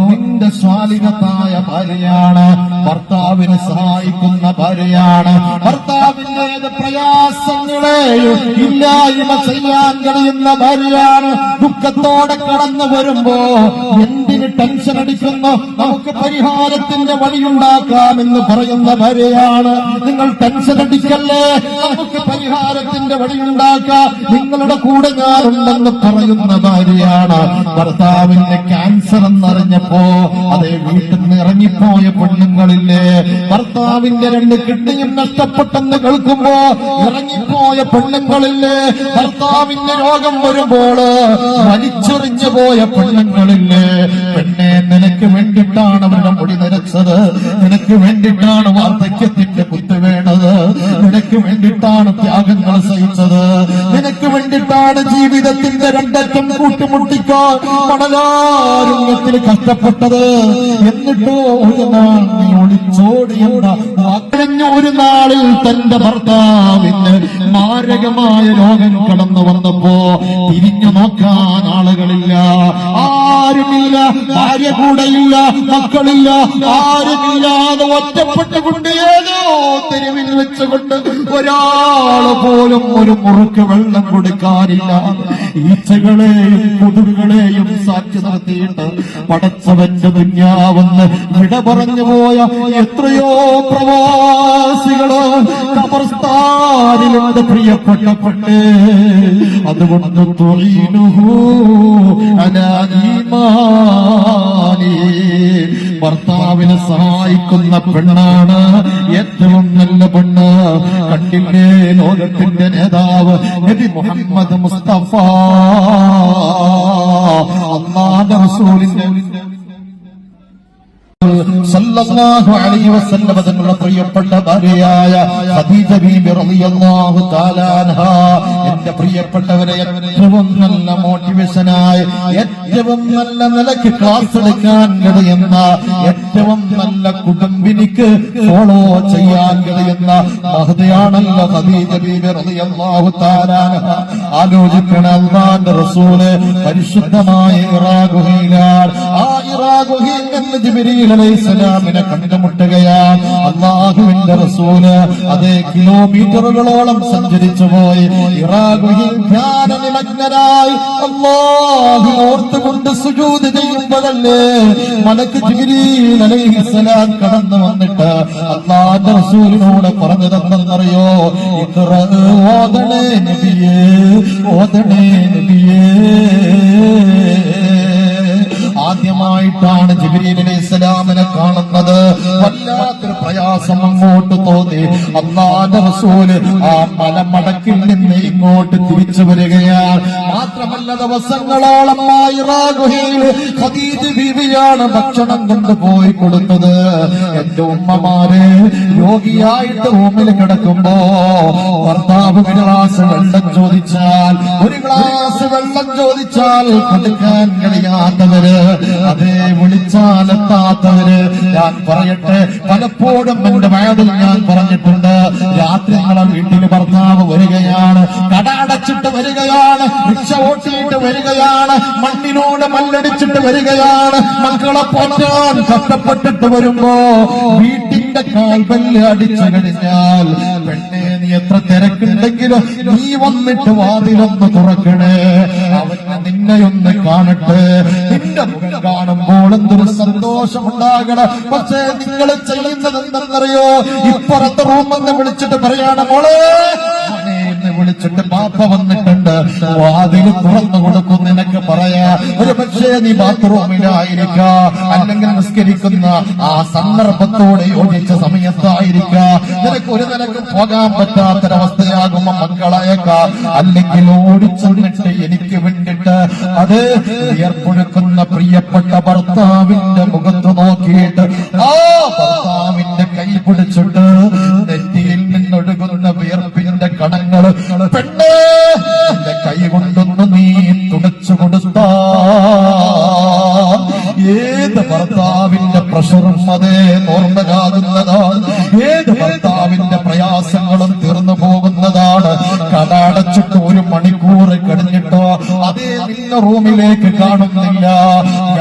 നിന്റെ സ്വാലിഹത്തായ ഭാര്യയാണ്, ഭർത്താവിനെ സഹായിക്കുന്ന ഭാര്യയാണ്, ഭർത്താവിന്റെ പ്രയാസങ്ങളെയും ഇല്ലായ്മ ചെയ്യാൻ കഴിയുന്ന ഭാര്യയാണ്. ദുഃഖത്തോടെ കടന്നു വരുമ്പോ എന്തിന് ടെൻഷൻ അടിക്കുന്നു, നമുക്ക് പരിഹാരത്തിന്റെ വഴിയുണ്ടാക്കാമെന്ന് പറയുന്ന ഭാര്യയാണ്. നിങ്ങൾ ടെൻഷൻ അടിക്കല്ലേ, നമുക്ക് പരിഹാരത്തിന്റെ വഴിയുണ്ടാക്കാം, നിങ്ങളുടെ കൂടെ ഞാനുണ്ടെന്ന് പറയുന്ന ഭാര്യയാണ്. ഭർത്താവിന്റെ ക്യാൻസർ എന്നറിഞ്ഞപ്പോ അതേ വീട്ടിൽ നിന്ന് ഇറങ്ങിപ്പോയ പെണ്ണുങ്ങളില്ലേ, ഭർത്താവിന്റെ 2 കിഡ്നിയും നഷ്ടപ്പെട്ടെന്ന് കേൾക്കുമ്പോ ഇറങ്ങിപ്പോയ പെണ്ണുങ്ങളില്ലേ, ഭർത്താവിന്റെ രോഗം വരുമ്പോൾ വലിച്ചെറിഞ്ഞു പോയ പെണ്ണുങ്ങളില്ലേ. പെണ്ണെ, നിനക്ക് വേണ്ടിയിട്ടാണ് അവരുടെ മുടി നരച്ചത്, നിനക്ക് വേണ്ടിയിട്ടാണ് വാർദ്ധക്യത്തിന്റെ കുത്ത് വേണത്, നിനക്ക് വേണ്ടിയിട്ടാണ് ത്യാഗങ്ങൾ സഹിച്ചത്, നിനക്ക് വേണ്ടിയിട്ടാണ് ജീവിതത്തിന്റെ 2 അറ്റം കൂട്ടിമുട്ടിക്കാൻ മണലാരണ്യത്തിൽ കഷ്ടപ്പെട്ടത്. എന്നിട്ടോ ഒരു നാൾ നീ ഒളിച്ചോടിയെന്ന കഴിഞ്ഞ ഒരു നാളിൽ തന്റെ ഭർത്താവിന് മാരകമായ രോഗം കടന്നു വന്നപ്പോ തിരിഞ്ഞു നോക്കാൻ ആളുകളില്ല, ആരുമില്ല, ഭാര്യ കൂടെയില്ല, മക്കളില്ല, ആരുമില്ലാതെ ഒറ്റപ്പെട്ടുകൊണ്ട് ഏതോ തെരുവിൽ വെച്ചുകൊണ്ട് ഒരാള് പോലും ഒരു മുറുക്ക് വെള്ളം കൊടുക്കാനില്ല, ഈച്ചകളെയും കൊതുകുകളെയും സാക്ഷി നിർത്തിയിട്ട് പടച്ചവന്റെ ദുന്യാവെന്ന് വിട പറഞ്ഞു പോയ എത്രയോ പ്രവാസികള് ഖബർസ്ഥാനിലുണ്ട് പ്രിയപ്പെട്ട. അതുകൊണ്ട് തുഈനുഹു അലാ ഈമാനി, ഭർത്താവിനെ സഹായിക്കുന്ന പെണ്ണാണ് ഏറ്റവും നല്ല പെണ്ണ്. കണ്ടില്ലേ ലോകത്തിന്റെ നേതാവ് നബി മുഹമ്മദ് മുസ്തഫ അല്ലാഹുവിന്റെ റസൂലിന്റെ സല്ലല്ലാഹു അലൈഹി വസല്ലം തങ്ങളുടെ പ്രിയപ്പെട്ട ഭാര്യയായ ഖദീജ ബീബി റളിയല്ലാഹു തആല അൻഹാ, എന്റെ പ്രിയപ്പെട്ടവരെ ഏറ്റവും നല്ല മോട്ടിവേഷൻ മോട്ടിവേഷനായി ഏറ്റവും നല്ല നിലയ്ക്ക് ക്ലാസ് എടുക്കാൻ കഴിയുന്ന ഏറ്റവും നല്ല കുടുംബിനിക്ക് ഫോളോ ചെയ്യാൻ കഴിയുന്ന മഹതിയാണല്ലോ ഖദീജ ബീബി റളിയല്ലാഹു തആല അൻഹ. ആലോചിക്കണ അല്ലാഹുവിന്റെ റസൂല് പരിശുദ്ധമായ ഹിറാ ഗുഹയിലാണ്. ആ ഹിറാ ഗുഹയിൽ നിന്ന് ജിബ്രീൽ അലൈഹിസ്സലാമിനെ കണ്ടുമുട്ടുകയാണ്. അല്ലാഹുവിന്റെ റസൂല് അതേ കിലോമീറ്ററുകളോളം സഞ്ചരിച്ചു പോയി ഹിറാ ഗുഹയിൽ ധ്യാന നിമഗ്നനായി അല്ലാഹു ഓർത്തുകൊണ്ട് സുജൂദ് ചെയ്യുമ്പോഴല്ലേ മലക്ക് ജിബ്രീൽ അലൈഹിസ്സലാം കടന്നു വന്നിട്ട് അല്ലാഹുവിന്റെ റസൂലിനോട് പറഞ്ഞതെന്തെന്നറിയോ? ഇഖ്റ ഓതണേ നബിയേ, ഓതണേ നബിയേ. ആദ്യമായിട്ടാണ് ജിബ്രീൽ അലൈഹിസ്സലാമിനെ കാണുന്നത്. വല്ലാത്തൊരു പ്രയാസം അങ്ങോട്ട് തോന്നി. അല്ലാഹുവിന്റെ റസൂല് ആ മലമടക്കിൽ നിന്ന് ഇങ്ങോട്ട് തിരിച്ചു വരികയാണ്. മാത്രമല്ല ദിവസങ്ങളോളം ഹിറാ ഗുഹയിൽ ഖദീജ ബീവിയാണ് ഭക്ഷണം കൊണ്ടുപോയി കൊടുത്തത്. എന്റെ ഉമ്മമാര് രോഗിയായിട്ട് റൂമിൽ കിടക്കുമ്പോ ഭർത്താവ് ഒരു ഗ്ലാസ് വെള്ളം ചോദിച്ചാൽ കൊടുക്കാൻ കഴിയാത്തവര്, അതേ വിളിച്ചാലെത്താത്തവര്, ഞാൻ പറയട്ടെ, പലപ്പോഴും എന്റെ വയതിൽ ഞാൻ പറഞ്ഞിട്ടുണ്ട്, രാത്രി ഞങ്ങളെ വീട്ടിൽ ഭർത്താവ് വരികയാണ്, കട അടച്ചിട്ട് വരികയാണ്, റിക്ഷ ഓട്ടിയിട്ട് വരികയാണ്, മണ്ണിനോട് മല്ലടിച്ചിട്ട് വരികയാണ്, മക്കളെ പോറ്റാൻ കഷ്ടപ്പെട്ടിട്ട് വരുമ്പോ വീട്ടിന്റെ കാൽബല്ല് അടിച്ചു കഴിഞ്ഞാൽ, പെണ്ണെ നീ എത്ര തിരക്കുണ്ടെങ്കിലും നീ വന്നിട്ട് വാതിലൊന്ന് തുറക്കണേ, അവന് നിന്നെയൊന്ന് കാണട്ടെ, നിന്റെ മുഖം കാണുമ്പോൾ എന്തൊരു സന്തോഷമുണ്ടാകണം. പക്ഷേ നിങ്ങൾ ചെയ്യുന്നത് എന്തെന്നറിയോ? ഇപ്പുറത്തെ റൂമെന്ന് വിളിച്ചിട്ട് പറയാണ്, മോളെ എന്ന് വിളിച്ചിട്ട് പാപ്പ വന്നിട്ടുണ്ട്, വാതില് തുറന്നു കൊടുക്കും നിനക്ക് പറയാ. ഒരു പക്ഷേ നീ ബാത്റൂമിലായിരിക്ക, അല്ലെങ്കിൽ നിസ്കരിക്കുന്ന ആ സന്ദർഭത്തോടെ യോജിച്ച സമയത്തായിരിക്ക, നിനക്ക് ഒരു നിലക്ക് പോകാൻ പറ്റാത്തൊരവസ്ഥയാകുമ്പോ മക്കളയക്ക, അല്ലെങ്കിൽ ഓടിച്ചെന്നിട്ട് എനിക്ക് വേണ്ടിട്ട് അത് വിയർപ്പൊഴുക്കുന്ന പ്രിയപ്പെട്ട ഭർത്താവിന്റെ മുഖത്ത് നോക്കിയിട്ട് ആ ഭർത്താവിന്റെ കൈ പിടിച്ചിട്ട് നെറ്റിയിൽ നിന്നൊഴുകുന്ന വിയർപ്പിന്റെ കണങ്ങൾ പെണ്ണേ എന്റെ കൈ കൊണ്ടൊന്ന് നീ തുടച്ചു കൊടുത്താ ഏത് ഭർത്താവിന്റെ പ്രഷറും അതേ നോർമലാകുന്നതാണ്, ഏത് ഭർത്താവിന്റെ പ്രയാസങ്ങളും തീർന്നു പോകുന്നതാണ്. കടടച്ചിട്ട് ഒരു മണിക്കൂർ കഴിഞ്ഞിട്ടോ അതേ നിന്ന റൂമിലേക്ക് കാണുന്നില്ല,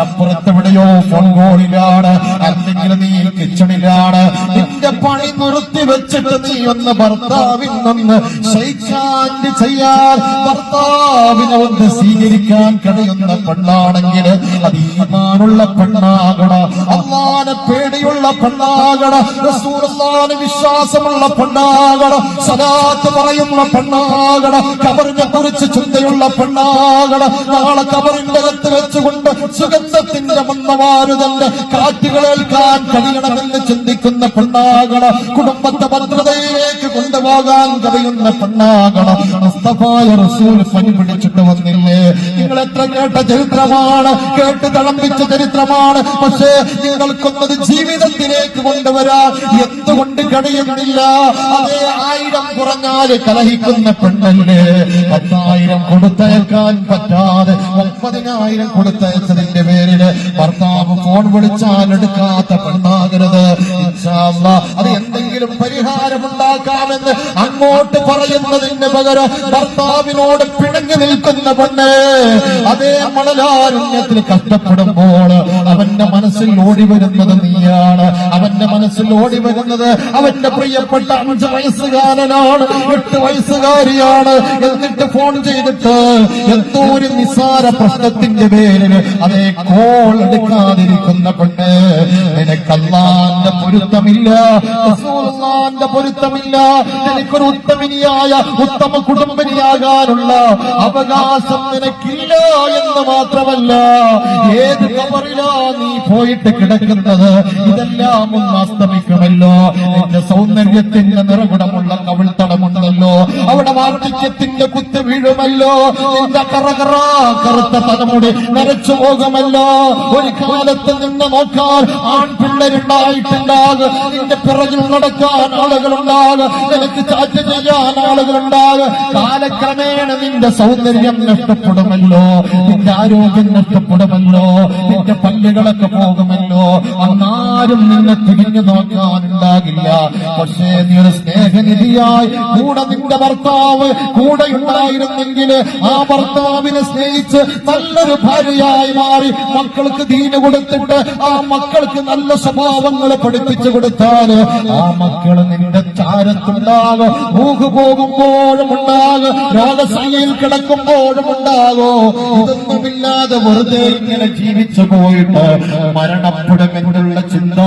അപ്പുറത്തെവിടെയോ ഫോൺ കോളിലാണ്, അല്ലെങ്കിൽ നീ കിച്ചണിലാണ്, നിന്റെ പണി നിർത്തി വെച്ചിട്ട് നീ ഒന്ന് ഭർത്താവിനൊന്ന് ഷെയ്ക്കാൻഡ് ചെയ്യാൻ, ഭർത്താവിനെ ഒന്ന് സ്വീകരിക്കാൻ കഴിയുന്ന പെണ്ണാണെങ്കിൽ അത് ഈമാനുള്ള പെണ്ണാകണ, അല്ലാഹുവിനെ പേടിയുള്ള പെണ്ണാകണ, റസൂലുള്ളാഹിനെ വിശ്വാസമുള്ള പെണ്ണാകണ, സലാത്ത് പറയുന്ന പെണ്ണാകണ, ഖബറിനെ കുറിച്ച് ചിന്തയുള്ള പെണ്ണാകണ, നാളെ ഖബറിന്റെ അകത്ത് വെച്ചുകൊണ്ട് സുഗന്ധത്തിന്റെ മന്ദമാരുതന്റെ കാറ്റുകളേൽക്കാൻ കഴിയണമെന്ന് ചിന്തിക്കുന്ന പെണ്ണാകണ, കുടുംബത്തെ ഭദ്രതയിലേക്ക് കൊണ്ടുപോകാൻ കഴിയുന്ന പെണ്ണാകണ. മുസ്തഫായ റസൂൽ പനി പിടിച്ചിട്ട് വന്നില്ലേ? നിങ്ങൾ എത്ര കേട്ട ചരിത്രമാണ്, കേട്ട് തളമ്പിച്ച ചരിത്രമാണ്. പക്ഷേ നിങ്ങൾക്കൊന്നത് ജീവിതത്തിലേക്ക് കൊണ്ടുവരാൻ എന്തുകൊണ്ട് കഴിയുന്നില്ല? അതേ 1000 കുറഞ്ഞാല് കലഹിക്കുന്ന പെണ്ണല്ലേ, 10,000 കൊടുത്തയക്കാൻ പറ്റാതെ 30,000 കൊടുത്തയച്ചതിന്റെ പേരില് ഭർത്താവ് ഫോൺ വിളിച്ചാൽ എടുക്കാത്ത പെണ്ണാകരുത്. ഇൻഷാ അല്ലാഹ് അത് എന്തെങ്കിലും പരിഹാരമുണ്ടാക്കാമെന്ന് അങ്ങോട്ട് പറയുന്നതിന് പകരം ഭർത്താവിനോട് പിണങ്ങി നിൽക്കുന്ന പെണ്ണ്, അതേ മണലാരുണ്യത്തിൽ കഷ്ടപ്പെടുമ്പോൾ അവന്റെ മനസ്സിൽ ഓടി വരുന്നത് നീയാണ്, അവന്റെ മനസ്സിൽ ഓടി വരുന്നത് അവന്റെ പ്രിയപ്പെട്ട 5 വയസ്സുകാരനാണ്, 8 വയസ്സുകാരിയാണ്. എന്നിട്ട് ഫോൺ ചെയ്തിട്ട് എന്തോ ഒരു നിസ്സാര പ്രശ്നത്തിന്റെ പേരിൽ അതേ കോൾ എടുക്കാതിരിക്കുന്ന പെണ്ണ്, നിനക്ക് അല്ലാഹുവിന്റെ പൊരുത്തമില്ല, റസൂലുള്ളാഹിന്റെ പൊരുത്തമില്ല, നിനക്കൊരു ഉത്തമിനിയായ ഉത്തമ കുടുംബിനിയാകാനുള്ള അവകാശം നിനക്കില്ല എന്ന് മാത്രമല്ല, ഏത് ഖബറിലാ നീ പോയിട്ട് കിടക്കുന്നത്? ഇതെല്ലാം ഒന്ന് അസ്തമിക്കുമല്ലോ. നിന്റെ സൗന്ദര്യത്തിന്റെ നിറകുടമുള്ള കവിൾത്തടമുണ്ടല്ലോ, അവിടെ വാർദ്ധക്യത്തിന്റെ കുത്ത് വീഴുമല്ലോ, നിന്റെ കറുത്ത തലമുടി നരച്ചു പോകുമല്ലോ. ഒരു കാലത്ത് നിന്ന് നോക്കാൻ ആൺപിള്ളേരുണ്ടായിട്ടുണ്ടാകും, നിന്റെ പിറകിൽ നടക്കാൻ കാണാൻ ആളുകളുണ്ടാകും, നിനക്ക് ചാറ്റ് ചെയ്യാൻ ആളുകളുണ്ടാകും. കാലക്രമേണ നിന്റെ സൗന്ദര്യം നഷ്ടപ്പെടുമല്ലോ, നിന്റെ ആരോഗ്യം നഷ്ടപ്പെടുമല്ലോ, നിന്റെ പല്ലുകളൊക്കെ പോകുമല്ലോ. അന്നാരും നിന്നെ തിരിഞ്ഞു നോക്കാനുണ്ടാകില്ല. പക്ഷേ നീ ഒരു സ്നേഹനിധിയായി കൂടെ നിന്റെ ഭർത്താവ് കൂടെ ഉണ്ടായിരുന്നെങ്കിൽ ആ ഭർത്താവിനെ സ്നേഹിച്ച് നല്ലൊരു ഭാര്യയായി മാറി മക്കൾക്ക് ദീന് കൊടുത്തിട്ട് ആ മക്കൾക്ക് നല്ല സ്വഭാവങ്ങൾ പഠിപ്പിച്ചു കൊടുത്താൽ ആ മക്കൾ നിന്റെ ചാരത്തുണ്ടാകും. ഊഹ് പോകുമ്പോഴും ഉണ്ടാകും, രോഗശയ്യയിൽ കിടക്കുമ്പോഴും ഉണ്ടാകോ. ഇതൊന്നുമില്ലാതെ വെറുതെ ഇങ്ങനെ ജീവിച്ചു പോയിട്ട് മരണപ്പെടുമെന്നുള്ള ചിന്ത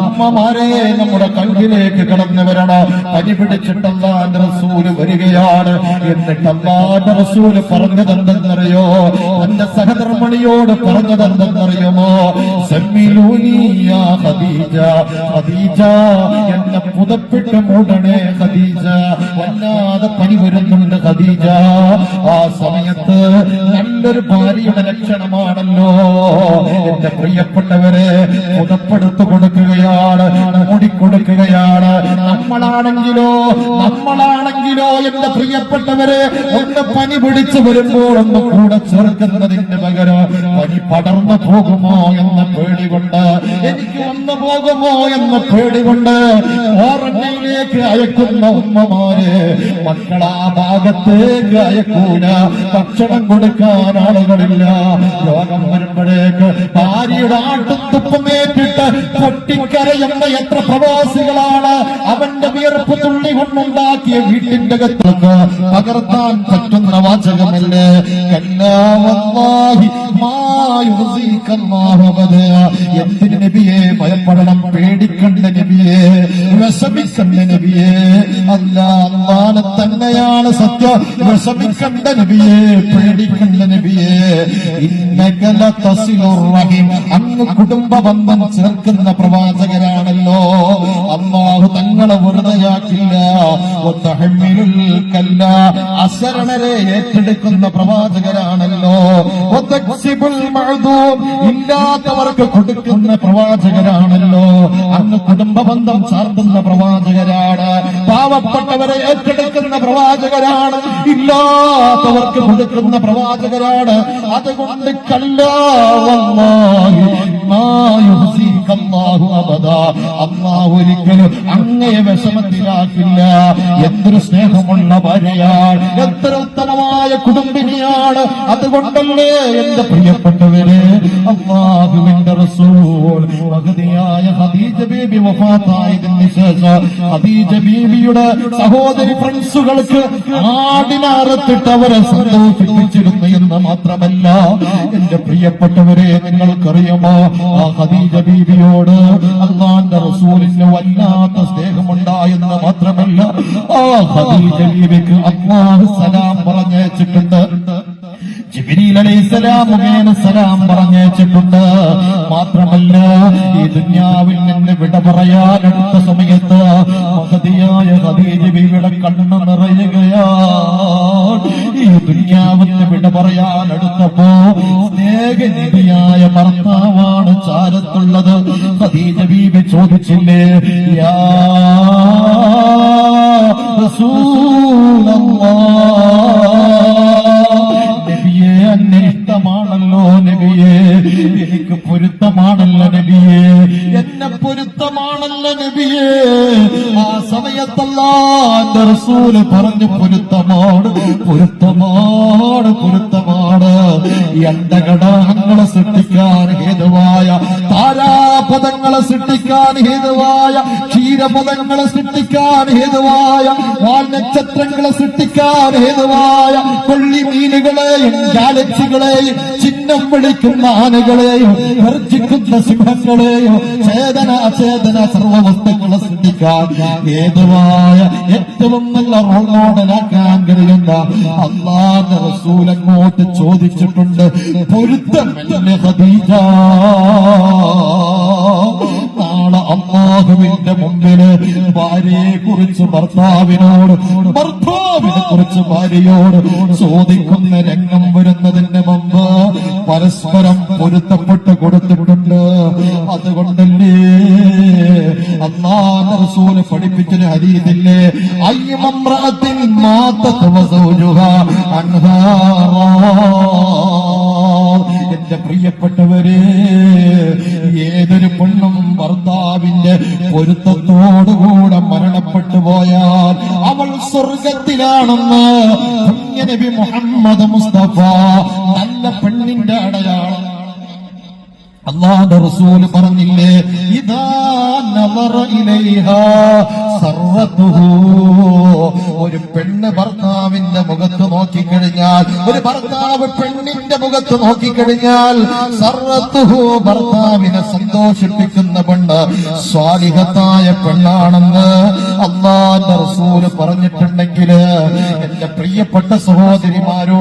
ഉമ്മമാരെ നമ്മുടെ കണ്ണിലേക്ക് കടന്നു വരണം. പനി പിടിച്ചിട്ട് അല്ലാഹുവിന്റെ റസൂല് വരികയാണ്. എന്നിട്ട് അല്ലാഹുവിന്റെ റസൂല് പറഞ്ഞതെന്തെന്നറിയോ? തന്റെ സഹധർമ്മിണിയോട് പറഞ്ഞതെന്തെന്നറിയുമോ? സമ്മിലൂനി യാ ഖദീജ, ഖദീജ എന്നെ പുതപ്പിട്ട് മൂടണേ ഖദീജ, വല്ലാതെ പനി വരുന്നുണ്ട് ഖദീജ. ആ സമയത്ത് നല്ലൊരു ഭാര്യയുടെ ലക്ഷണമാണല്ലോ എന്റെ പ്രിയപ്പെട്ടവരെ, പുതപ്പെടുത്തു കൊടുക്കുകയാണ്, മൂടിക്കൊടുക്കുകയാണ്. നമ്മളാണെങ്കിലോ എന്റെ പ്രിയപ്പെട്ടവരെ, ഒന്ന് പനി പിടിച്ചു വരുമ്പോൾ ഒന്ന് കൂടെ ചേർക്കുന്നതിന് പകരം പനി പടർന്നു പോകുമോ എന്ന പേടി കൊണ്ട്, എനിക്ക് വന്നു പോകുമോ എന്ന പേടി കൊണ്ട് ഓറങ്ങയിലേക്ക് അയക്കുന്ന ഉമ്മമാര് മക്കളാ ഭാഗത്തേക്ക് അയക്കൂല. ഭക്ഷണം കൊടുക്കാൻ ആളുകളില്ല. രോഗം വരുമ്പോഴേക്ക് ഭാര്യയുടെ ആട്ടുത്തുപ്പമേറ്റിട്ട് പൊട്ടിക്കരയുന്ന എത്ര പ്രവാസികളാണ്. അവന്റെ വിയർപ്പ് തുള്ളി കൊണ്ടുണ്ടാക്കിയ വീട്ടിന്റെ അകത്തേക്ക് പകർത്താൻ പറ്റുന്ന വാചകമല്ലേ? എന്തിന് നബിയെ ഭയപ്പെടണം, പേടിക്കണ്ട നബിയെ, വിഷമിക്കണ്ട നബിയെ. അല്ലാഹ് തന്നെയാണ് സത്യം. വിഷമിക്കണ്ട നബിയെ, പേടിക്കണ്ട നബിയെ. ഇന്നകല തസിലുർ റഹീം, അങ്ങ് കുടുംബ ബന്ധം ചേർക്കുന്ന പ്രവാചകരാണല്ലോ. അല്ലാഹു തങ്ങളെ വെറുതെയാക്കില്ല. വതഹമിലുൽ കല്ല, അശരണരെ ഏറ്റെടുക്കുന്ന പ്രവാചകരാണല്ലോ. വതക്സിബുൽ മഅദൂം, ഇല്ലാത്തവർക്ക് കൊടുക്കുന്ന പ്രവാചകരാണല്ലോ. അങ്ങ് കുടുംബ ബന്ധം ചാർത്തുന്ന പ്രവാചകരാണ്. പാവപ്പെട്ടവരെ ഏറ്റെടുക്കുന്ന പ്രവാചകരാണ്. ഇല്ലാത്തവർക്ക് കൊടുക്കുന്ന പ്രവാചകരാണ്. അതുകൊണ്ട് കല്ലാ വല്ലാഹി മാ യുഹ്സികല്ലാഹു അബദാ, അല്ലാഹു ഒരിക്കലും അങ്ങയെ വിഷമത്തിലാക്കില്ല. എന്തൊരു സ്നേഹമുള്ള ഭാര്യയാണ്, എത്ര ഉത്തമമായ കുടുംബിനിയാണ്. അതുകൊണ്ടല്ലേ എന്റെ പ്രിയപ്പെട്ടവരെ, അല്ലാഹുവിന്റെ റസൂൽ മഹദിയായ ഖദീജ ബീബി വഫാത്തായതിന് ശേഷം ഖദീജ ബീബിയുടെ സഹോദരി ഫ്രണ്ട്സുകൾക്ക് ആടിനറുത്തിട്ട് അവരെ സന്തോഷിപ്പിച്ചിരുന്നു എന്ന് മാത്രമല്ല, എന്റെ പ്രിയപ്പെട്ടവരെ, നിങ്ങൾക്കറിയുമോ ആ ഖദീജ ബീബിയോട് അല്ലാഹുവിന്റെ റസൂലിന് വല്ലാത്ത സ്നേഹമുണ്ടായെന്ന് മാത്രമല്ല, ആ ഖദീജ ബീബിക്ക് അല്ലാഹു സലാം പറഞ്ഞയച്ചിട്ടുണ്ട്. ജിബ്രീൽ അലൈഹിസ്സലാം മുഖേന സലാം പറഞ്ഞയച്ചിട്ടുണ്ട്. മാത്രമല്ല, ഈ ദുനിയാവിൽ നിന്ന് വിട പറയാൻ അടുത്ത സമയത്ത് മഹദിയായ ഖദീജ ബീവിയുടെ കണ്ണ് നിറയുകയാണ്. ഈ ദുനിയാവിന് വിട പറയാൻ അടുത്തപ്പോ സ്നേഹനിധിയായ ഭർത്താവാണ് ചാരത്തുള്ളത്. ഖദീജ ബീവി ചോദിച്ചില്ലേ, യാ നബിയെ, എന്നെ ഇഷ്ടമാണല്ലോ നബിയെ, എനിക്ക് പൊരുത്തമാണല്ലോ നബിയെ, എന്നെ പൊരുത്തമാണല്ലോ നബിയെ. ആ സമയത്തല്ലാഹുവിന്റെ റസൂല് പറഞ്ഞു, പൊരുത്തമാണ്, പൊരുത്തമാണ്, പൊരുത്തമാണ്. ഈ അണ്ടഘടകങ്ങളെ സൃഷ്ടിക്കാൻ ഹേതുവായ, താരാപദങ്ങളെ സൃഷ്ടിക്കാൻ ഹേതുവായ, ക്ഷീരപദങ്ങളെ സൃഷ്ടിക്കാൻ ഹേതുവായ, വാൽനക്ഷത്രങ്ങളെ സൃഷ്ടിക്കാൻ ഹേതുവായ, കൊള്ളി മീനുകളെയും ഗാലക്സികളെയും ചിഹ്നം വിളിക്കുന്ന ആനകളെയും ഗർജിക്കുന്ന സിംഹങ്ങളെയും ചേതന അചേതന സർവവസ്തുക്കളെ സൃഷ്ടിക്കാൻ ഹേതുവായ, ഏറ്റവും നല്ല റോൾ മോഡലാക്കാൻ കഴിയുന്ന അല്ലാഹുവിന്റെ റസൂൽ അങ്ങോട്ട് ചോദിച്ചിട്ടുണ്ട്, പൊരുത്തമല്ലേ ഖദീജ? നാളെ അല്ലാഹുവിന്റെ മുമ്പില് ഭാര്യയെ കുറിച്ച് ഭർത്താവിനോട്, ഭർത്താവിനെ കുറിച്ച് ഭാര്യയോട് ചോദിക്കുന്ന രംഗം വരുന്നതിന് മുമ്പ് പരസ്പരം പൊരുത്തപ്പെട്ട് കൊടുത്തിട്ടുണ്ട്. അതുകൊണ്ടല്ലേ അല്ലാഹുവിന്റെ റസൂൽ പഠിപ്പിച്ചു മറ്റൊരു ഹദീസില്ലേ അയ്യമംറഅത്തിൻ മാതത് വസൗജുഹാ അൻഹാ. എന്റെ പ്രിയപ്പെട്ടവരെ, ഏതൊരു പെണ്ണും ഭർത്താവിന്റെ പൊരുത്തത്തോടുകൂടെ മരണപ്പെട്ടു പോയാൽ അവൾ സ്വർഗത്തിലാണെന്ന് നബി മുഹമ്മദ് മുസ്തഫ. നല്ല പെണ്ണിന്റെ അടയാളം അല്ലാഹുവിന്റെ റസൂൽ പറഞ്ഞില്ലേ, ഇദാ നളറ ഇലൈഹാ സർറതുഹു. ഒരു പെണ്ണ് ഭർത്താവിന്റെ മുഖത്ത് നോക്കിക്കഴിഞ്ഞാൽ, ഒരു ഭർത്താവ് പെണ്ണിന്റെ മുഖത്ത് നോക്കിക്കഴിഞ്ഞാൽ സർറതുഹു, ഭർത്താവിനെ സന്തോഷിപ്പിക്കുന്ന പെണ്ണ് സ്വാലിഹത്തായ പെണ്ണാണെന്ന് അല്ലാഹുവിന്റെ റസൂൽ പറഞ്ഞിട്ടുണ്ടെങ്കിൽ എന്റെ പ്രിയപ്പെട്ട സഹോദരിമാരോ